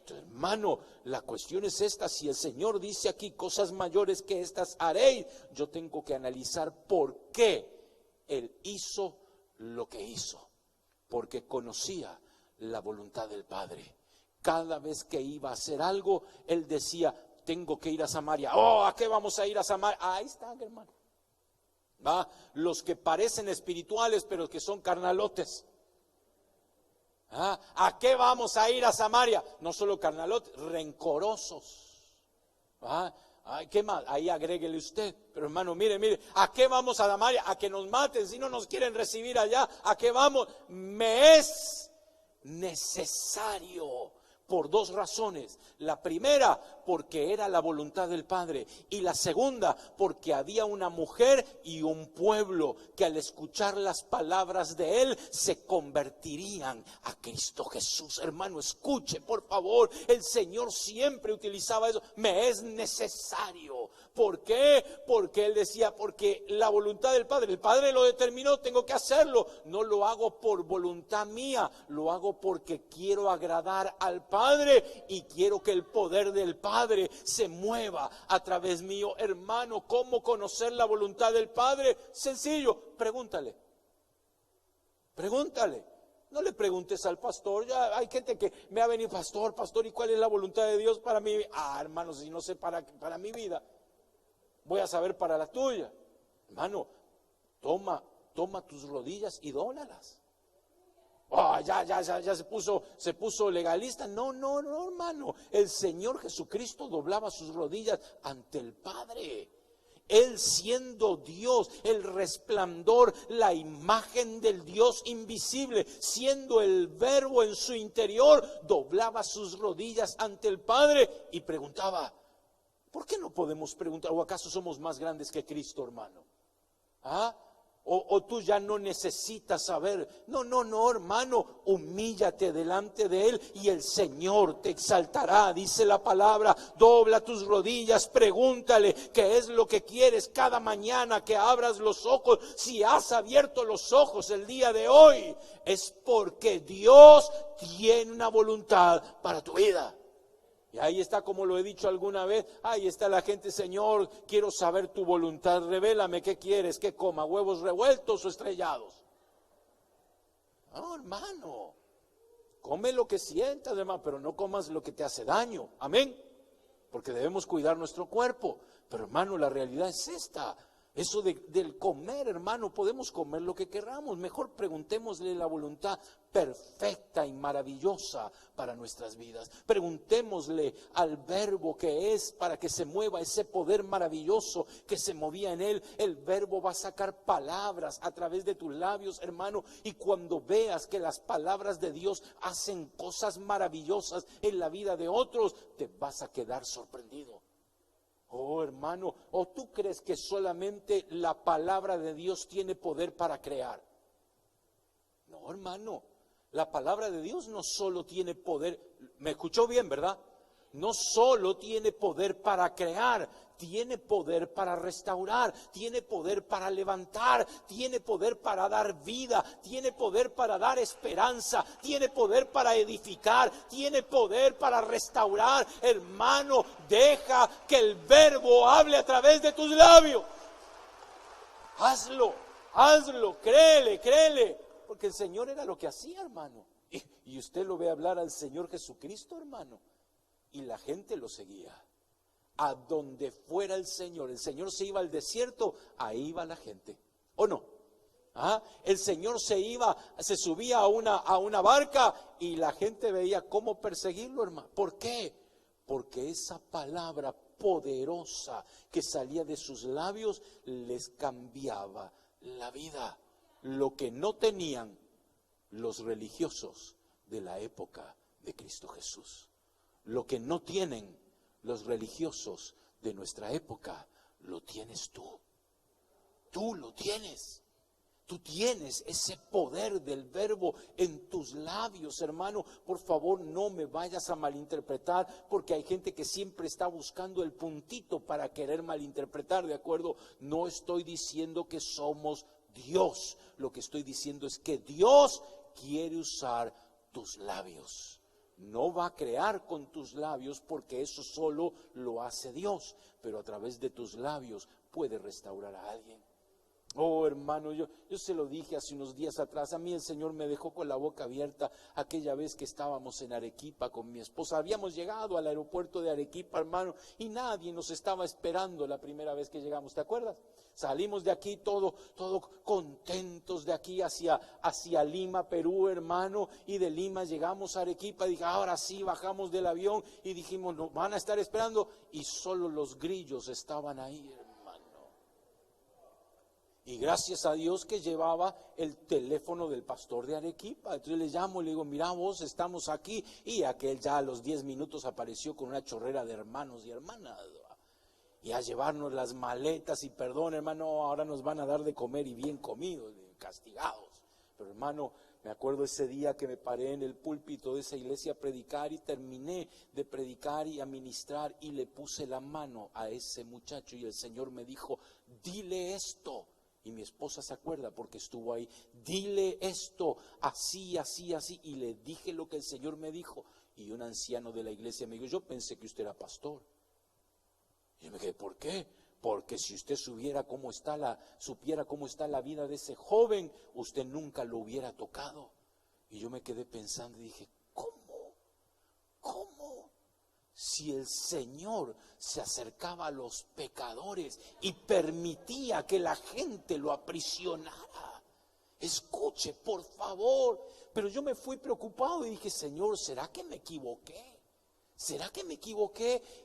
Entonces, hermano, la cuestión es esta: si el Señor dice aquí cosas mayores que estas haréis, yo tengo que analizar por qué Él hizo lo que hizo, porque conocía la voluntad del Padre. Cada vez que iba a hacer algo, Él decía: tengo que ir a Samaria. ¿A qué vamos a ir a Samaria? Ahí están, hermano. Los que parecen espirituales, pero que son carnalotes. ¿A qué vamos a ir a Samaria? No solo carnalotes, rencorosos. ¿Qué más? Ahí agréguele usted. Pero hermano, mire, ¿a qué vamos a Samaria? A que nos maten, si no nos quieren recibir allá. ¿A qué vamos? Me es necesario. Por dos razones. La primera, porque era la voluntad del Padre. Y la segunda, porque había una mujer y un pueblo que al escuchar las palabras de Él se convertirían a Cristo Jesús. Hermano, escuche por favor. El Señor siempre utilizaba eso. Me es necesario. ¿Por qué? Porque Él decía, porque la voluntad del Padre, el Padre lo determinó, tengo que hacerlo. No lo hago por voluntad mía, lo hago porque quiero agradar al Padre y quiero que el poder del Padre se mueva a través mío. Hermano, ¿cómo conocer la voluntad del Padre? Sencillo, pregúntale. No le preguntes al pastor. Ya hay gente que me ha venido: pastor, ¿y cuál es la voluntad de Dios para mí? Hermano, si no sé para mi vida, voy a saber para la tuya. Hermano, toma tus rodillas y dóblalas. Ya se puso legalista. No, hermano. El Señor Jesucristo doblaba sus rodillas ante el Padre. Él siendo Dios, el resplandor, la imagen del Dios invisible, siendo el Verbo en su interior, doblaba sus rodillas ante el Padre y preguntaba. ¿Por qué no podemos preguntar? ¿O acaso somos más grandes que Cristo, hermano? O tú ya no necesitas saber. No, hermano, humíllate delante de Él y el Señor te exaltará. Dice la palabra: dobla tus rodillas, pregúntale qué es lo que quieres cada mañana que abras los ojos. Si has abierto los ojos el día de hoy, es porque Dios tiene una voluntad para tu vida. Y ahí está, como lo he dicho alguna vez, ahí está la gente: Señor, quiero saber tu voluntad, revélame qué quieres, que coma, huevos revueltos o estrellados. No, hermano, come lo que sientas, hermano, pero no comas lo que te hace daño. Amén. Porque debemos cuidar nuestro cuerpo. Pero hermano, la realidad es esta. Eso del comer, hermano, podemos comer lo que queramos. Mejor preguntémosle la voluntad perfecta y maravillosa para nuestras vidas. Preguntémosle al Verbo que es, para que se mueva ese poder maravilloso que se movía en Él. El Verbo va a sacar palabras a través de tus labios, hermano. Y cuando veas que las palabras de Dios hacen cosas maravillosas en la vida de otros, te vas a quedar sorprendido. Hermano, ¿o tú crees que solamente la palabra de Dios tiene poder para crear? No, hermano, la palabra de Dios no solo tiene poder. ¿Me escuchó bien, verdad? No solo tiene poder para crear, tiene poder para restaurar, tiene poder para levantar, tiene poder para dar vida, tiene poder para dar esperanza, tiene poder para edificar, tiene poder para restaurar. Hermano, deja que el Verbo hable a través de tus labios. Hazlo, créele, porque el Señor era lo que hacía, hermano. Y usted lo ve hablar al Señor Jesucristo, hermano, y la gente lo seguía. A donde fuera el Señor se iba al desierto, ahí iba la gente, ¿o no? El Señor se subía a una barca y la gente veía cómo perseguirlo, hermano. ¿Por qué? Porque esa palabra poderosa que salía de sus labios les cambiaba la vida. Lo que no tenían los religiosos de la época de Cristo Jesús. Lo que no tienen los religiosos de nuestra época, lo tienes tú. Tú lo tienes. Tú tienes ese poder del verbo en tus labios, hermano. Por favor, no me vayas a malinterpretar, porque hay gente que siempre está buscando el puntito para querer malinterpretar, ¿de acuerdo? No estoy diciendo que somos Dios. Lo que estoy diciendo es que Dios quiere usar tus labios. No va a crear con tus labios, porque eso solo lo hace Dios. Pero a través de tus labios puede restaurar a alguien. Oh, hermano, yo se lo dije hace unos días atrás. A mí el Señor me dejó con la boca abierta aquella vez que estábamos en Arequipa con mi esposa. Habíamos llegado al aeropuerto de Arequipa, hermano, y nadie nos estaba esperando la primera vez que llegamos. ¿Te acuerdas? Salimos de aquí todo contentos, de aquí hacia Lima, Perú, hermano, y de Lima llegamos a Arequipa. Dije, ahora sí, bajamos del avión y dijimos, nos van a estar esperando, y solo los grillos estaban ahí, hermano. Y gracias a Dios que llevaba el teléfono del pastor de Arequipa. Entonces le llamo y le digo, mira vos, estamos aquí. Y aquel ya a los 10 minutos apareció con una chorrera de hermanos y hermanas. Y a llevarnos las maletas, y perdón, hermano, ahora nos van a dar de comer, y bien comidos, castigados. Pero hermano, me acuerdo ese día que me paré en el púlpito de esa iglesia a predicar, y terminé de predicar y a ministrar, y le puse la mano a ese muchacho, y el Señor me dijo, dile esto. Y mi esposa se acuerda porque estuvo ahí. Dile esto, así, así, así. Y le dije lo que el Señor me dijo. Y un anciano de la iglesia me dijo, yo pensé que usted era pastor. Y yo me quedé, ¿por qué? Porque si usted supiera cómo está la vida de ese joven, usted nunca lo hubiera tocado. Y yo me quedé pensando y dije, ¿cómo? Si el Señor se acercaba a los pecadores y permitía que la gente lo aprisionara. Escuche, por favor. Pero yo me fui preocupado y dije, Señor, ¿será que me equivoqué?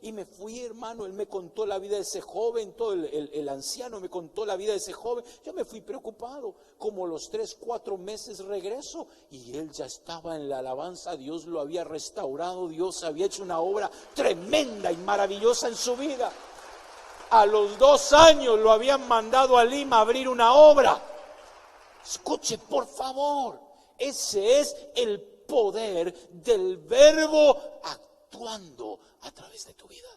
Y me fui, hermano. Él me contó la vida de ese joven, todo el anciano me contó la vida de ese joven. Yo me fui preocupado. Como los 3-4 meses regreso y él ya estaba en la alabanza. Dios lo había restaurado, Dios había hecho una obra tremenda y maravillosa en su vida. A los 2 años lo habían mandado a Lima a abrir una obra. Escuche, por favor, ese es el poder del verbo actuando a través de tu vida.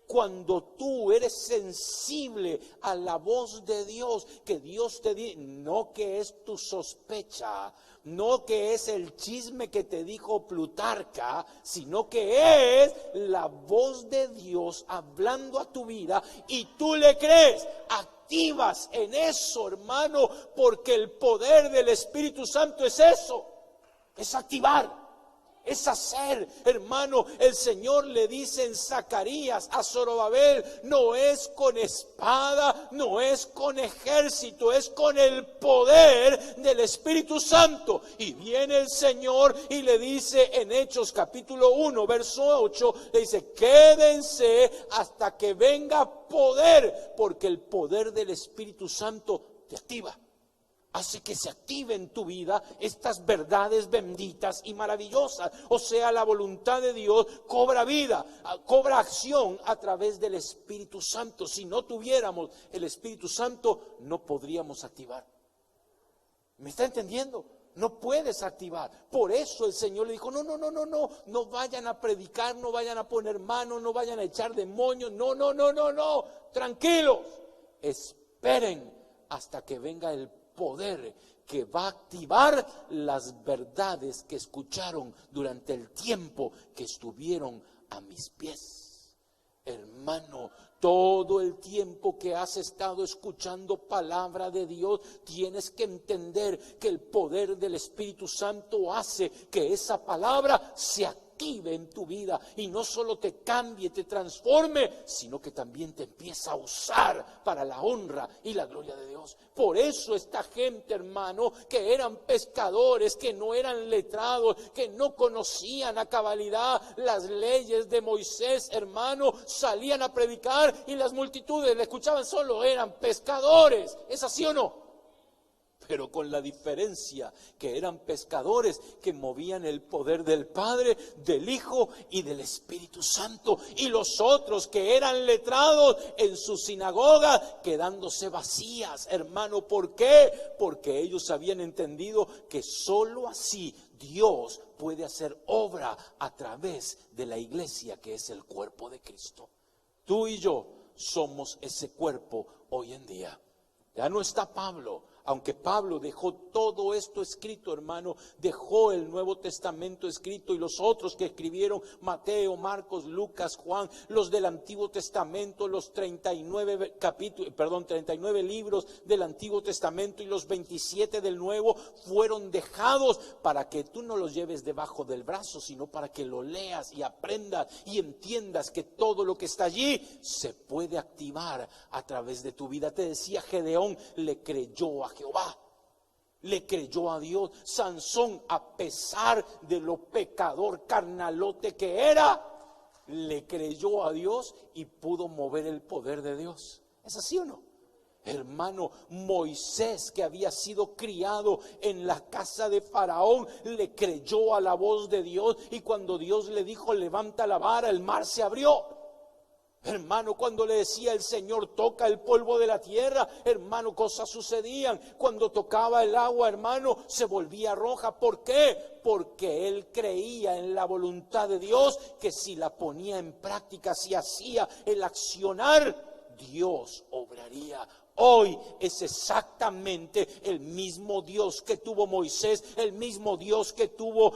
Cuando tú eres sensible a la voz de Dios, que Dios te dice, no que es tu sospecha, no que es el chisme que te dijo Plutarca, sino que es la voz de Dios hablando a tu vida y tú le crees, activas en eso, hermano, porque el poder del Espíritu Santo es eso, es activar. Es hacer, hermano. El Señor le dice en Zacarías a Zorobabel, no es con espada, no es con ejército, es con el poder del Espíritu Santo. Y viene el Señor y le dice en Hechos capítulo 1, verso 8, le dice, quédense hasta que venga poder, porque el poder del Espíritu Santo te activa. Hace que se active en tu vida estas verdades benditas y maravillosas. O sea, la voluntad de Dios cobra vida, cobra acción a través del Espíritu Santo. Si no tuviéramos el Espíritu Santo, no podríamos activar. ¿Me está entendiendo? No puedes activar. Por eso el Señor le dijo, no vayan a predicar, no vayan a poner manos, no vayan a echar demonios. No. Tranquilos. Esperen hasta que venga el poder que va a activar las verdades que escucharon durante el tiempo que estuvieron a mis pies. Hermano, todo el tiempo que has estado escuchando palabra de Dios, tienes que entender que el poder del Espíritu Santo hace que esa palabra se active en tu vida y no solo te cambie, te transforme, sino que también te empieza a usar para la honra y la gloria de Dios. Por eso esta gente, hermano, que eran pescadores, que no eran letrados, que no conocían a cabalidad las leyes de Moisés, hermano, salían a predicar y las multitudes le escuchaban, solo eran pescadores. ¿Es así o no? pero con la diferencia que eran pescadores que movían el poder del Padre, del Hijo y del Espíritu Santo, y los otros que eran letrados en su sinagoga quedándose vacías, hermano. ¿Por qué? Porque ellos habían entendido que solo así Dios puede hacer obra a través de la iglesia, que es el cuerpo de Cristo. Tú y yo somos ese cuerpo hoy en día. Ya no está Pablo, aunque Pablo dejó todo esto escrito, hermano, dejó el Nuevo Testamento escrito, y los otros que escribieron, Mateo, Marcos, Lucas, Juan, los del Antiguo Testamento, los 39 libros del Antiguo Testamento y los 27 del Nuevo, fueron dejados para que tú no los lleves debajo del brazo, sino para que lo leas y aprendas y entiendas que todo lo que está allí se puede activar a través de tu vida. Te decía, Gedeón le creyó a Jehová, le creyó a Dios. Sansón, a pesar de lo pecador, carnalote que era, le creyó a Dios y pudo mover el poder de Dios. ¿Es así o no? Hermano, Moisés, que había sido criado en la casa de Faraón, le creyó a la voz de Dios, y cuando Dios le dijo levanta la vara, el mar se abrió. Hermano, cuando le decía el Señor toca el polvo de la tierra, hermano, cosas sucedían. Cuando tocaba el agua, hermano, se volvía roja. ¿Por qué? Porque él creía en la voluntad de Dios, que si la ponía en práctica, si hacía el accionar, Dios obraría. Hoy es exactamente el mismo Dios que tuvo Moisés, el mismo Dios que tuvo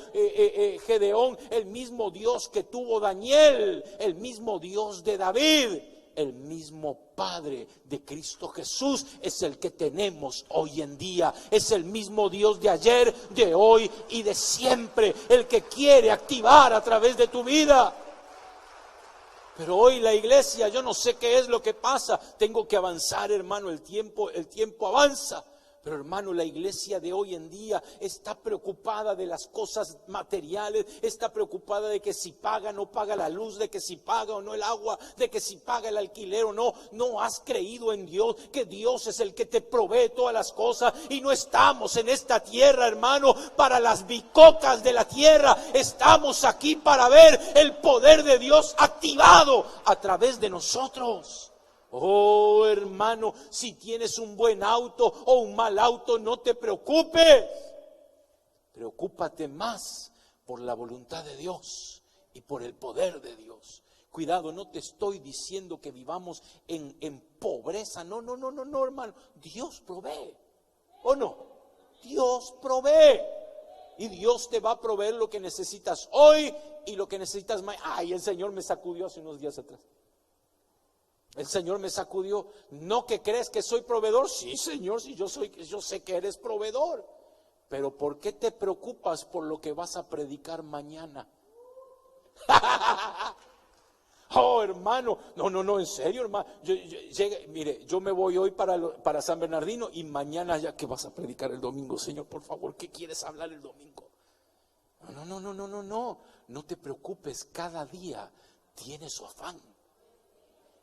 Gedeón, el mismo Dios que tuvo Daniel, el mismo Dios de David, el mismo Padre de Cristo Jesús es el que tenemos hoy en día. Es el mismo Dios de ayer, de hoy y de siempre, el que quiere activar a través de tu vida. Pero hoy la iglesia, yo no sé qué es lo que pasa. Tengo que avanzar, hermano, el tiempo avanza. Pero hermano, la iglesia de hoy en día está preocupada de las cosas materiales, está preocupada de que si paga o no paga la luz, de que si paga o no el agua, de que si paga el alquiler o no. No has creído en Dios, que Dios es el que te provee todas las cosas, y no estamos en esta tierra, hermano, para las bicocas de la tierra. Estamos aquí para ver el poder de Dios activado a través de nosotros. Oh, hermano, si tienes un buen auto o un mal auto, no te preocupes. Preocúpate más por la voluntad de Dios y por el poder de Dios. Cuidado, no te estoy diciendo que vivamos en pobreza. No, hermano. Dios provee. ¿O no? Dios provee. Y Dios te va a proveer lo que necesitas hoy y lo que necesitas mañana. Ay, el Señor me sacudió hace unos días atrás. El Señor me sacudió. ¿No que crees que soy proveedor? Sí, Señor, sí, yo sé que eres proveedor. Pero ¿por qué te preocupas por lo que vas a predicar mañana? Oh, hermano, no, en serio, hermano. Mire, yo me voy hoy para San Bernardino, y mañana ya que vas a predicar el domingo, Señor, por favor, ¿qué quieres hablar el domingo? No te preocupes, cada día tiene su afán.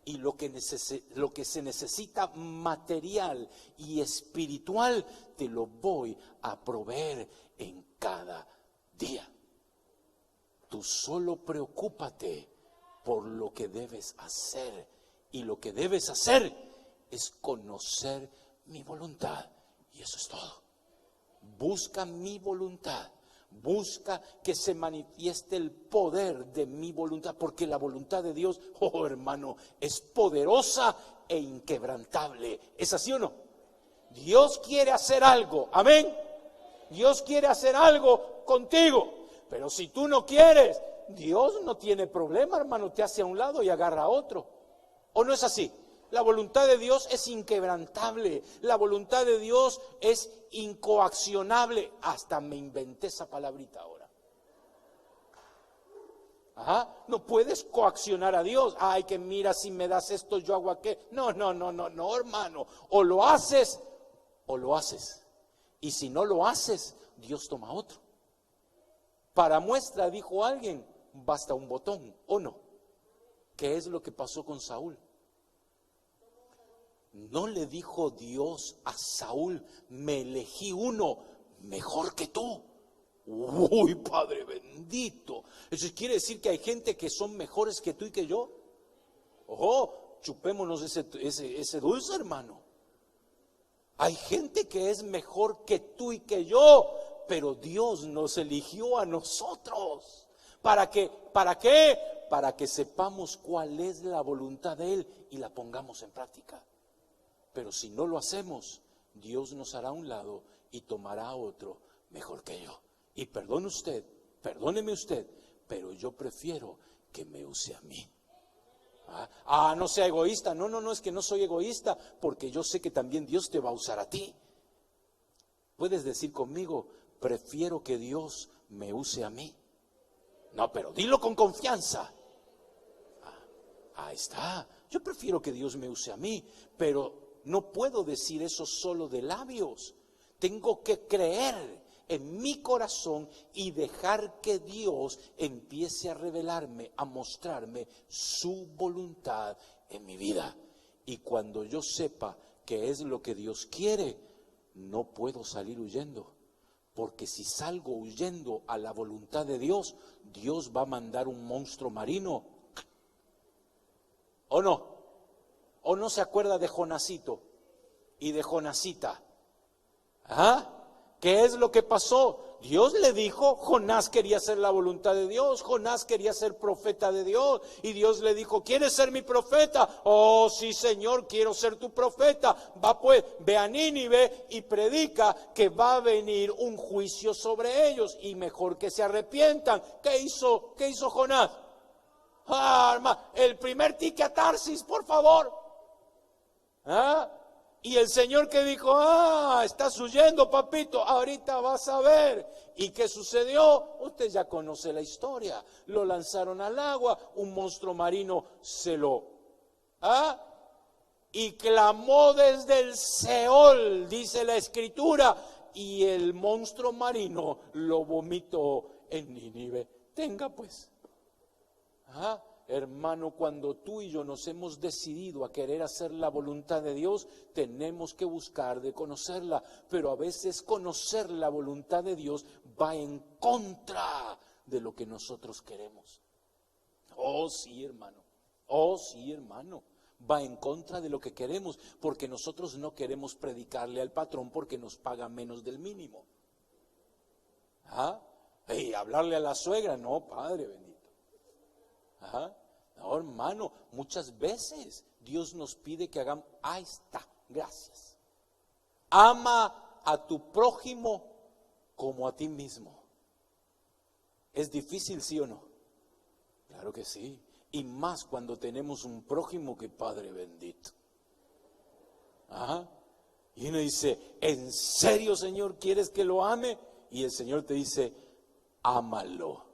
Y lo que se necesita material y espiritual, te lo voy a proveer en cada día. Tú solo preocúpate por lo que debes hacer. Y lo que debes hacer es conocer mi voluntad. Y eso es todo. Busca mi voluntad. Busca que se manifieste el poder de mi voluntad, porque la voluntad de Dios, oh hermano, es poderosa e inquebrantable. ¿Es así o no? Dios quiere hacer algo, amén. Dios quiere hacer algo contigo, pero si tú no quieres, Dios no tiene problema, hermano, te hace a un lado y agarra a otro. ¿O no es así? La voluntad de Dios es inquebrantable. La voluntad de Dios es incoaccionable. Hasta me inventé esa palabrita ahora. No puedes coaccionar a Dios. Ay, que mira, si me das esto, yo hago aquello. No, hermano. O lo haces o lo haces. Y si no lo haces, Dios toma otro. Para muestra, dijo alguien, basta un botón, ¿o no? ¿Qué es lo que pasó con Saúl? ¿No le dijo Dios a Saúl, me elegí uno mejor que tú? Uy, Padre bendito. ¿Eso quiere decir que hay gente que son mejores que tú y que yo? Ojo, chupémonos ese dulce, hermano. Hay gente que es mejor que tú y que yo, pero Dios nos eligió a nosotros. ¿Para qué? Para que sepamos cuál es la voluntad de Él y la pongamos en práctica. Pero si no lo hacemos, Dios nos hará a un lado y tomará a otro mejor que yo. Y perdóneme usted, pero yo prefiero que me use a mí. No sea egoísta. No, es que no soy egoísta, porque yo sé que también Dios te va a usar a ti. Puedes decir conmigo, prefiero que Dios me use a mí. No, pero dilo con confianza. Ahí está. Yo prefiero que Dios me use a mí, pero no puedo decir eso solo de labios. Tengo que creer en mi corazón y dejar que Dios empiece a revelarme, a mostrarme su voluntad en mi vida. Y cuando yo sepa qué es lo que Dios quiere, no puedo salir huyendo. Porque si salgo huyendo a la voluntad de Dios, Dios va a mandar un monstruo marino. ¿O no? ¿O no se acuerda de Jonasito y de Jonasita? ¿Qué es lo que pasó? Dios le dijo, Jonás quería hacer la voluntad de Dios, Jonás quería ser profeta de Dios, y Dios le dijo, ¿quieres ser mi profeta? Oh, sí, Señor, quiero ser tu profeta. Va pues, ve a Nínive y predica que va a venir un juicio sobre ellos, y mejor que se arrepientan. ¿Qué hizo Jonás? Hermano, el primer ticket a Tarsis, por favor. Y el Señor que dijo, estás huyendo, papito, ahorita vas a ver. ¿Y qué sucedió? Usted ya conoce la historia. Lo lanzaron al agua, un monstruo marino y clamó desde el Seol, dice la Escritura, y el monstruo marino lo vomitó en Nínive. Tenga pues. Hermano, cuando tú y yo nos hemos decidido a querer hacer la voluntad de Dios, tenemos que buscar de conocerla, pero a veces conocer la voluntad de Dios va en contra de lo que nosotros queremos. Oh sí, hermano, va en contra de lo que queremos, porque nosotros no queremos predicarle al patrón porque nos paga menos del mínimo. Y hablarle a la suegra, no, Padre bendito. No, hermano, muchas veces Dios nos pide que hagamos, ahí está, gracias. Ama a tu prójimo como a ti mismo. ¿Es difícil, sí o no? Claro que sí. Y más cuando tenemos un prójimo que Padre bendito. Y uno dice, ¿en serio, Señor, quieres que lo ame? Y el Señor te dice, ámalo.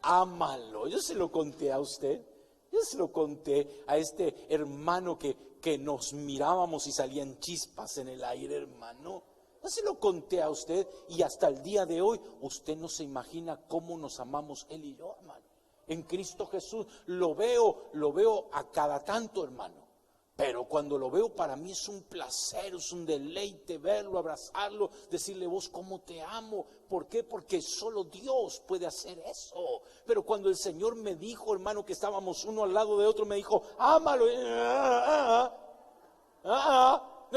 Ámalo. Yo se lo conté a usted. Yo se lo conté a este hermano que nos mirábamos y salían chispas en el aire, hermano. Yo se lo conté a usted y hasta el día de hoy usted no se imagina cómo nos amamos él y yo, hermano. En Cristo Jesús lo veo a cada tanto, hermano. Pero cuando lo veo, para mí es un placer, es un deleite verlo, abrazarlo, decirle, vos cómo te amo. ¿Por qué? Porque solo Dios puede hacer eso. Pero cuando el Señor me dijo, hermano, que estábamos uno al lado de otro, me dijo, ámalo.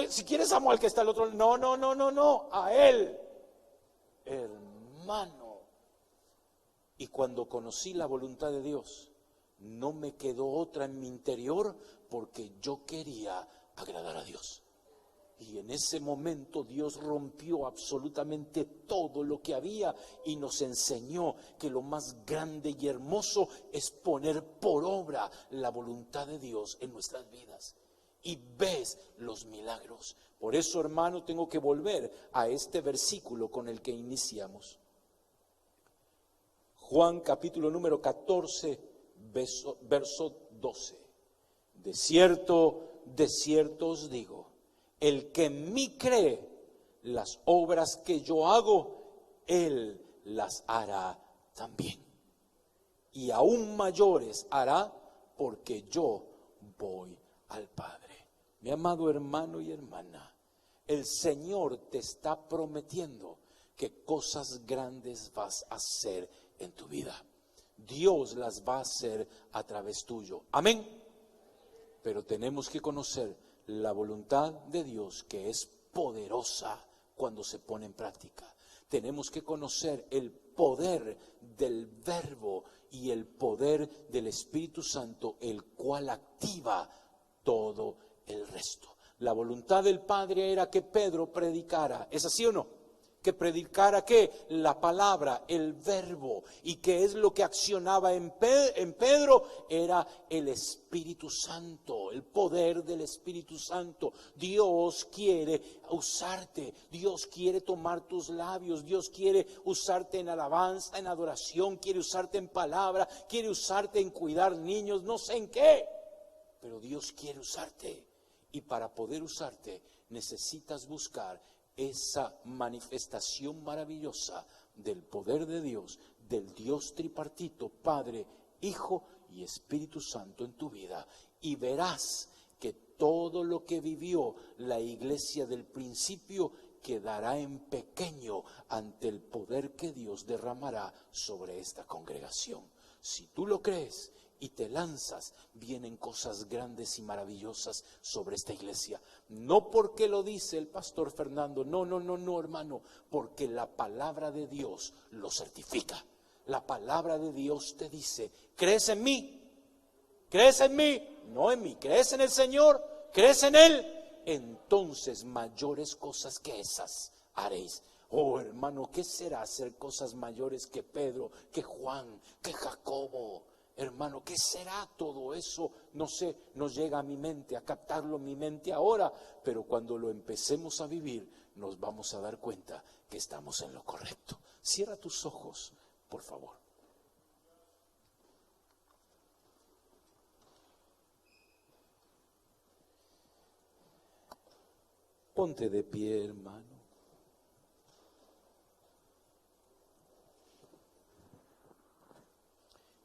Si quieres amo al que está al otro. No, a Él. Hermano. Y cuando conocí la voluntad de Dios, no me quedó otra en mi interior, porque yo quería agradar a Dios. Y en ese momento Dios rompió absolutamente todo lo que había y nos enseñó que lo más grande y hermoso es poner por obra la voluntad de Dios en nuestras vidas. Y ves los milagros. Por eso, hermano, tengo que volver a este versículo con el que iniciamos. Juan capítulo número 14, verso 12. De cierto os digo, el que en mí cree, las obras que yo hago, él las hará también. Y aún mayores hará, porque yo voy al Padre. Mi amado hermano y hermana, el Señor te está prometiendo que cosas grandes vas a hacer en tu vida. Dios las va a hacer a través tuyo. Amén. Pero tenemos que conocer la voluntad de Dios, que es poderosa cuando se pone en práctica. Tenemos que conocer el poder del Verbo y el poder del Espíritu Santo, el cual activa todo el resto. La voluntad del Padre era que Pedro predicara. ¿Es así o no? Que predicara ¿qué? La palabra, el verbo. ¿Y qué es lo que accionaba en Pedro? Era el Espíritu Santo, el poder del Espíritu Santo. Dios quiere usarte, Dios quiere tomar tus labios, Dios quiere usarte en alabanza, en adoración, quiere usarte en palabra, quiere usarte en cuidar niños, no sé en qué, pero Dios quiere usarte. Y para poder usarte necesitas buscar esa manifestación maravillosa del poder de Dios, del Dios tripartito, Padre, Hijo y Espíritu Santo en tu vida. Y verás que todo lo que vivió la iglesia del principio quedará en pequeño ante el poder que Dios derramará sobre esta congregación. Si tú lo crees y te lanzas, vienen cosas grandes y maravillosas sobre esta iglesia. No porque lo dice el pastor Fernando, no, hermano, porque la palabra de Dios lo certifica. La palabra de Dios te dice, ¿crees en mí? ¿Crees en mí? No en mí, ¿crees en el Señor? ¿Crees en Él? Entonces mayores cosas que esas haréis. Oh, hermano, ¿qué será hacer cosas mayores que Pedro, que Juan, que Jacobo? Hermano, ¿qué será todo eso? No sé, nos llega a mi mente, a captarlo en mi mente ahora, pero cuando lo empecemos a vivir, nos vamos a dar cuenta que estamos en lo correcto. Cierra tus ojos, por favor. Ponte de pie, hermano.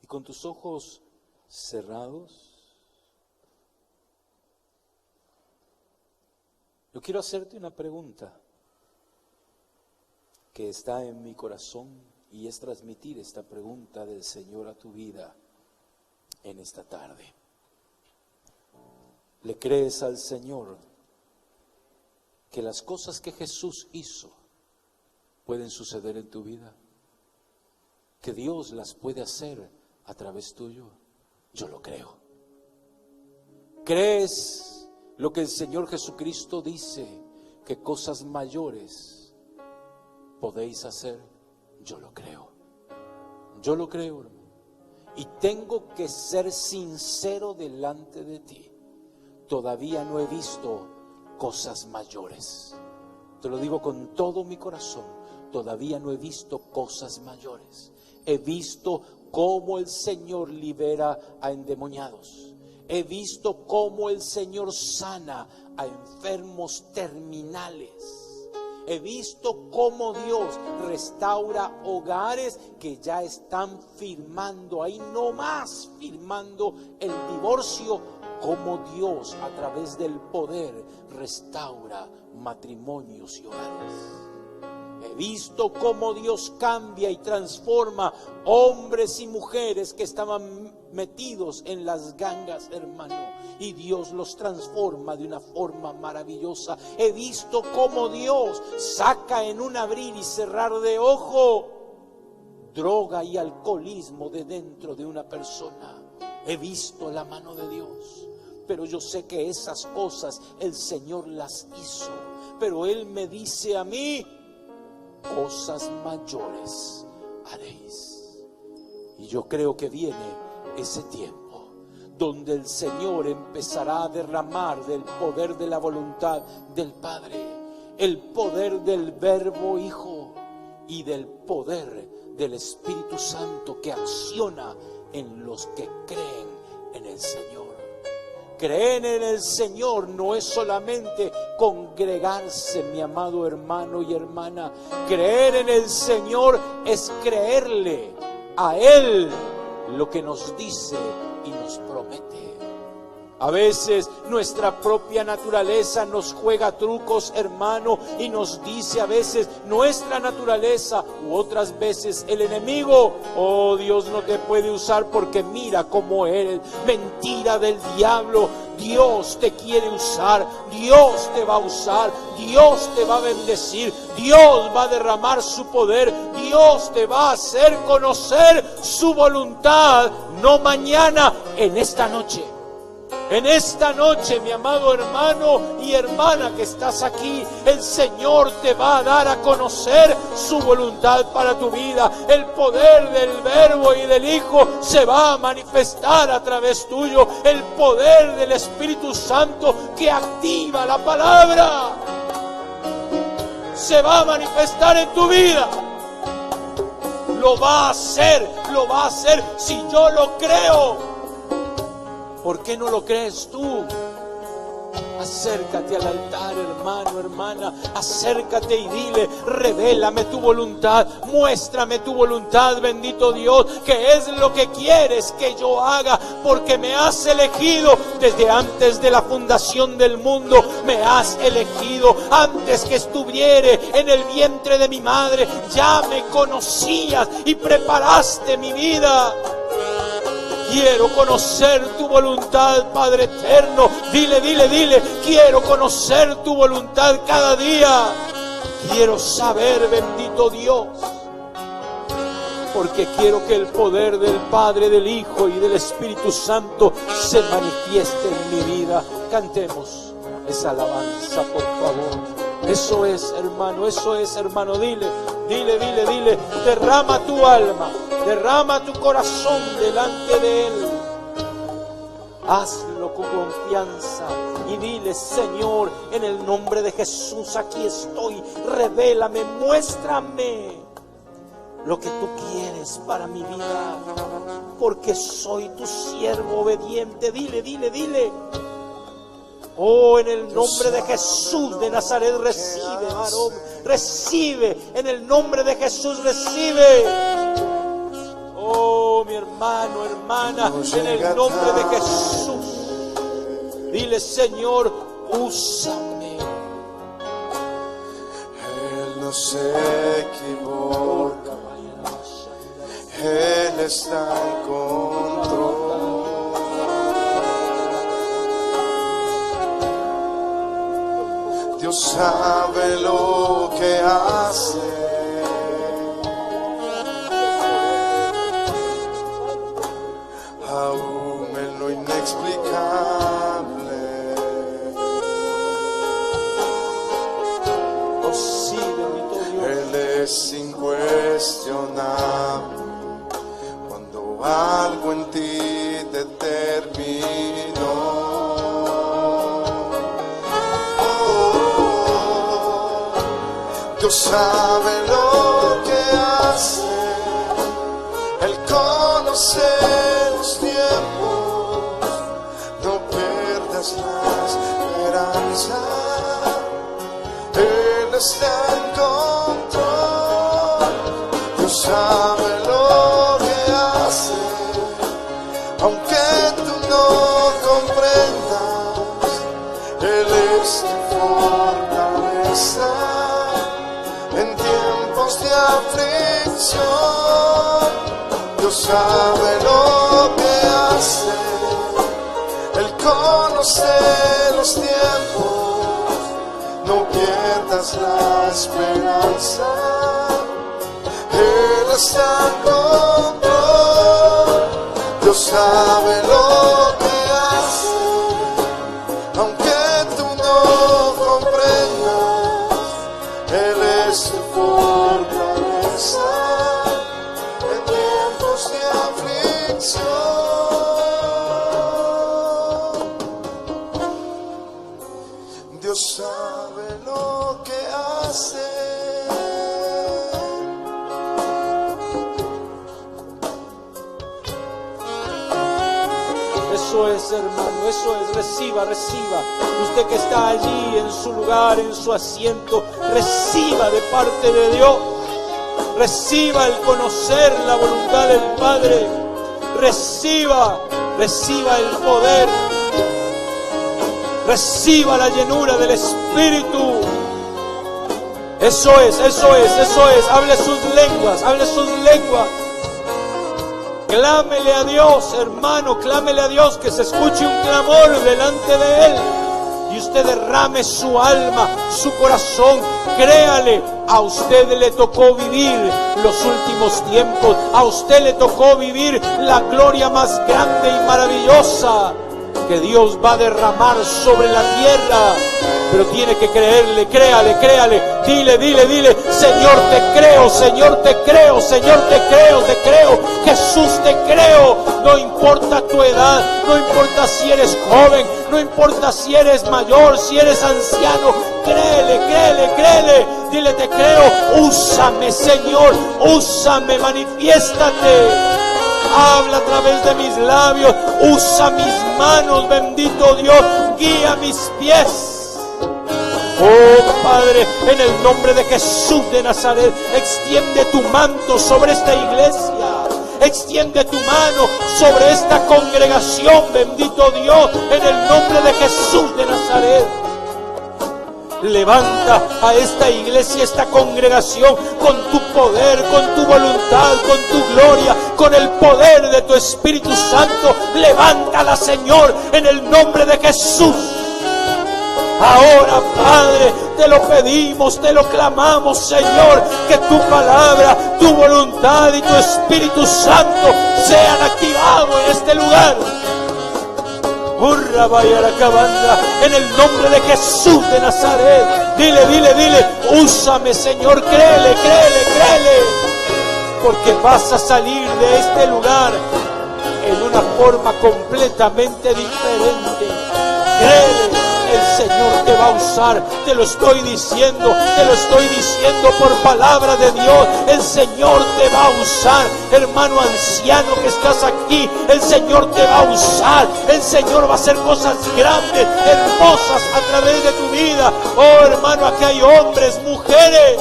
Y con tus ojos cerrados, yo quiero hacerte una pregunta que está en mi corazón y es transmitir esta pregunta del Señor a tu vida en esta tarde. ¿Le crees al Señor que las cosas que Jesús hizo pueden suceder en tu vida? ¿Que Dios las puede hacer a través tuyo? Yo lo creo. ¿Crees lo que el Señor Jesucristo dice, que cosas mayores podéis hacer? Yo lo creo. Yo lo creo, hermano. Y tengo que ser sincero delante de ti. Todavía no he visto cosas mayores. Te lo digo con todo mi corazón. Todavía no he visto cosas mayores. He visto cómo el Señor libera a endemoniados. He visto cómo el Señor sana a enfermos terminales. He visto cómo Dios restaura hogares que ya están firmando, ahí no más firmando el divorcio, cómo Dios a través del poder restaura matrimonios y hogares. He visto cómo Dios cambia y transforma hombres y mujeres que estaban metidos en las gangas, hermano, y Dios los transforma de una forma maravillosa. He visto cómo Dios saca en un abrir y cerrar de ojo droga y alcoholismo de dentro de una persona. He visto la mano de Dios, pero yo sé que esas cosas el Señor las hizo, pero Él me dice a mí: cosas mayores haréis. Y yo creo que viene ese tiempo donde el Señor empezará a derramar del poder de la voluntad del Padre, el poder del Verbo Hijo y del poder del Espíritu Santo que acciona en los que creen en el Señor. Creer en el Señor no es solamente congregarse, mi amado hermano y hermana. Creer en el Señor es creerle a Él lo que nos dice y nos promete. A veces nuestra propia naturaleza nos juega trucos, hermano, y nos dice a veces nuestra naturaleza, u otras veces el enemigo: oh, Dios no te puede usar porque mira cómo eres. Mentira del diablo. Dios te quiere usar, Dios te va a usar, Dios te va a bendecir, Dios va a derramar su poder, Dios te va a hacer conocer su voluntad, no mañana, en esta noche. En esta noche, mi amado hermano y hermana que estás aquí, el Señor te va a dar a conocer su voluntad para tu vida. El poder del Verbo y del Hijo se va a manifestar a través tuyo. El poder del Espíritu Santo que activa la palabra se va a manifestar en tu vida. Lo va a hacer si yo lo creo. ¿Por qué no lo crees tú? Acércate al altar, hermano, hermana. Acércate y dile: revélame tu voluntad, muéstrame tu voluntad, bendito Dios. ¿Qué es lo que quieres que yo haga? Porque me has elegido desde antes de la fundación del mundo. Me has elegido antes que estuviere en el vientre de mi madre. Ya me conocías y preparaste mi vida. Quiero conocer tu voluntad, Padre eterno. Dile, quiero conocer tu voluntad cada día. Quiero saber, bendito Dios, porque quiero que el poder del Padre, del Hijo y del Espíritu Santo se manifieste en mi vida. Cantemos esa alabanza, por favor. Eso es, hermano, dile. Derrama tu alma, derrama tu corazón delante de Él. Hazlo con confianza y dile: Señor, en el nombre de Jesús, aquí estoy. Revélame, muéstrame lo que tú quieres para mi vida, porque soy tu siervo obediente. Dile. Oh, en el nombre de Jesús de Nazaret, recibe, varón, recibe, en el nombre de Jesús, recibe. Oh, mi hermano, hermana, en el nombre de Jesús, dile: Señor, úsame. Él no se equivoca, Él está en control. Dios sabe lo que hace. Aún en lo inexplicable, Él es incuestionable. Cuando algo en ti determinó, Dios sabe lo que hace. Él conoce los tiempos. No pierdas la esperanza. Él está en control. Dios sabe lo que hace. Aunque tú no comprendas, Él es tu fortaleza. En tiempos de aflicción, Dios sabe lo que hace. Él conoce los tiempos. No pierdas la esperanza. Él está en control. Dios sabe lo que hace. Aunque tú no comprendas, Él es tu fortaleza en tiempos de aflicción. Dios sabe lo que hace. Eso es, hermano, eso es. Reciba. Usted que está allí en su lugar, en su asiento, reciba de parte de Dios. Reciba el conocer la voluntad del Padre. Reciba el poder Reciba la llenura del Espíritu. Eso es. Hable sus lenguas. Clámele a Dios, hermano, clámele a Dios, que se escuche un clamor delante de Él. Y usted derrame su alma, su corazón. Créale, a usted le tocó vivir los últimos tiempos. A usted le tocó vivir la gloria más grande y maravillosa que Dios va a derramar sobre la tierra. Pero tiene que creerle, créale. Dile, Señor te creo, Jesús te creo. No importa tu edad, no importa si eres joven, no importa si eres mayor, si eres anciano. Créele. Dile, te creo, úsame, Señor, úsame, manifiéstate. Habla a través de mis labios, usa mis manos, bendito Dios, guía mis pies. Oh Padre, en el nombre de Jesús de Nazaret, extiende tu manto sobre esta iglesia, extiende tu mano sobre esta congregación, bendito Dios, en el nombre de Jesús de Nazaret. Levanta a esta iglesia, esta congregación, con tu poder, con tu voluntad, con tu gloria, con el poder de tu Espíritu Santo. Levántala, Señor, en el nombre de Jesús. Ahora, Padre, te lo pedimos, te lo clamamos, Señor, que tu palabra, tu voluntad y tu Espíritu Santo sean activados en este lugar. En el nombre de Jesús de Nazaret, dile, úsame, Señor, créele, porque vas a salir de este lugar en una forma completamente diferente. Créele. El Señor te va a usar, te lo estoy diciendo por palabra de Dios. El Señor te va a usar, hermano anciano que estás aquí. El Señor te va a usar, el Señor va a hacer cosas grandes, hermosas a través de tu vida. Oh hermano, aquí hay hombres, mujeres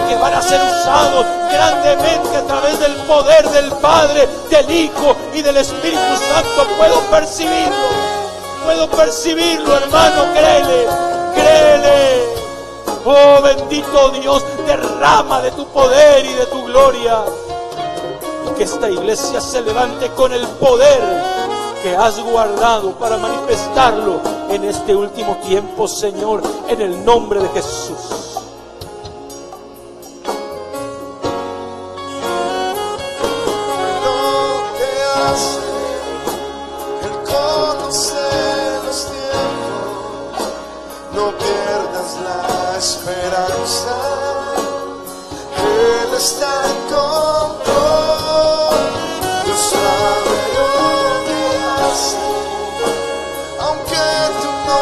que van a ser usados grandemente a través del poder del Padre, del Hijo y del Espíritu Santo. Puedo percibirlo, hermano, créele. Oh, bendito Dios, derrama de tu poder y de tu gloria. Y que esta iglesia se levante con el poder que has guardado para manifestarlo en este último tiempo, Señor, en el nombre de Jesús. No pierdas la esperanza, Él está en control. Dios sabe lo que hace, aunque tú no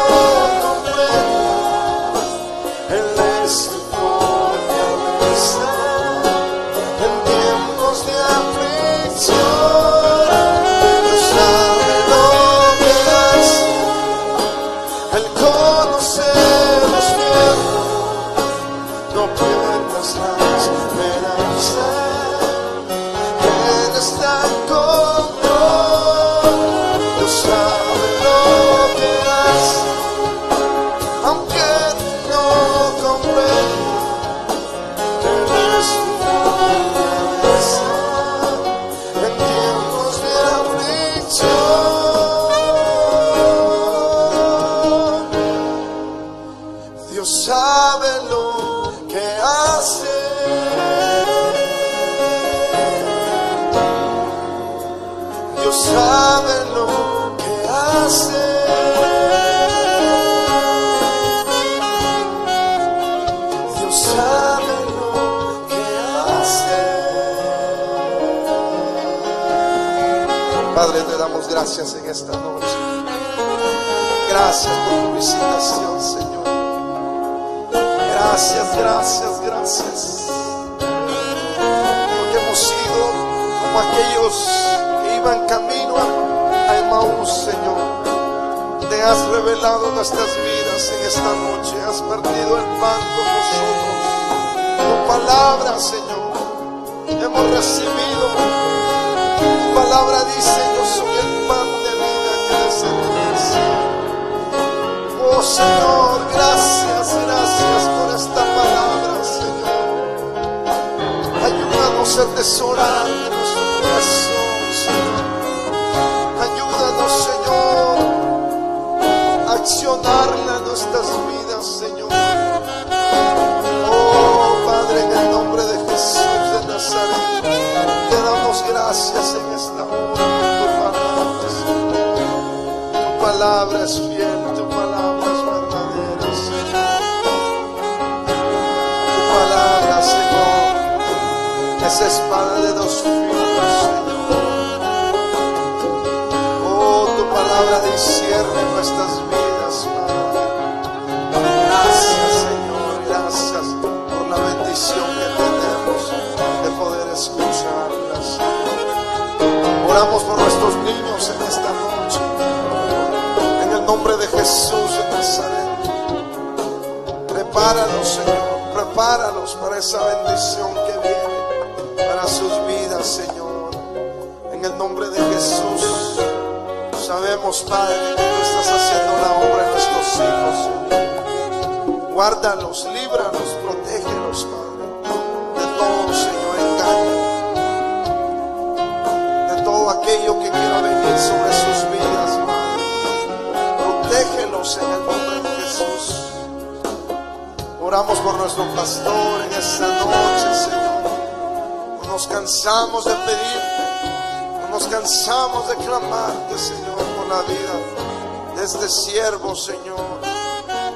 comprendas. Él es tu fortaleza en tiempos de aflicción. Dios sabe lo que hace, Él conoce los tiempos. No pierdas la esperanza, Él está en control. Dios sabe lo que hace, aunque no comprendas. Él es tu fortaleza en tiempos de aflicción. Dios sabe lo que hace. Dios sabe lo que hace. Dios sabe lo que hace. Padre, te damos gracias en esta noche. Gracias por tu visitación, Señor. Gracias. Porque hemos sido como aquellos que iban camino a Emaús, Señor. Te has revelado nuestras vidas en esta noche. Has partido el pan con nosotros. Tu palabra, Señor, hemos recibido. Tu palabra dice: yo soy el pan de vida que descendió del cielo. Señor. Gracias, gracias por esta palabra, Señor. Ayúdanos a atesorar en nuestro corazón, Señor. Ayúdanos, Señor, a accionarla en nuestras vidas, Señor. Oh, Padre, en el nombre de Jesús de Nazaret, te damos gracias en esta hora por tu palabra, Señor. Tu palabra es fiel, tu palabra es verdadera, Señor. Tu palabra, Señor, es espada de dos filos, Señor. Oh, tu palabra discierne nuestras vidas, Padre. Gracias, Señor, gracias por la bendición que tenemos de poder escucharlas. Oramos por nuestros niños en esta noche, en el nombre de Jesús de Nazaret. Prepáralos, Señor, prepáralos para esa bendición que viene para sus vidas, Señor. En el nombre de Jesús, sabemos, Padre, que tú estás haciendo la obra en nuestros hijos, Señor. Guárdalos, líbralos, protégelos, Padre, de todo, Señor, engaño, de todo aquello que quiera venir sobre sus vidas, Padre. Protégelos en el nombre de Jesús. Oramos por nuestro pastor en esta noche, Señor. No nos cansamos de pedirte, no nos cansamos de clamarte, Señor, por la vida de este siervo, Señor.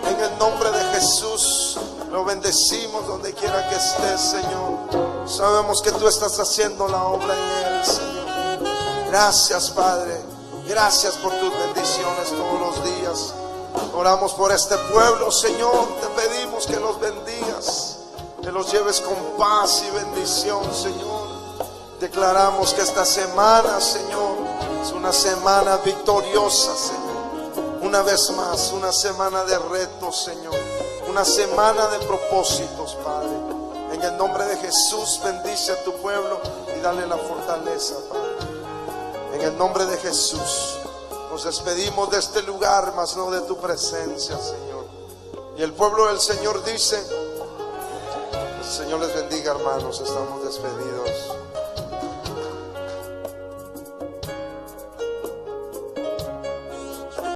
En el nombre de Jesús lo bendecimos donde quiera que estés, Señor. Sabemos que tú estás haciendo la obra en él, Señor. Gracias, Padre. Gracias por tus bendiciones todos los días. Oramos por este pueblo, Señor. Te pedimos que los bendigas, que los lleves con paz y bendición, Señor. Declaramos que esta semana, Señor, es una semana victoriosa, Señor. Una vez más, una semana de retos, Señor. Una semana de propósitos, Padre. En el nombre de Jesús, bendice a tu pueblo y dale la fortaleza, Padre. En el nombre de Jesús, nos despedimos de este lugar, mas no de tu presencia, Señor. Y el pueblo del Señor dice: el Señor les bendiga, hermanos. Estamos despedidos.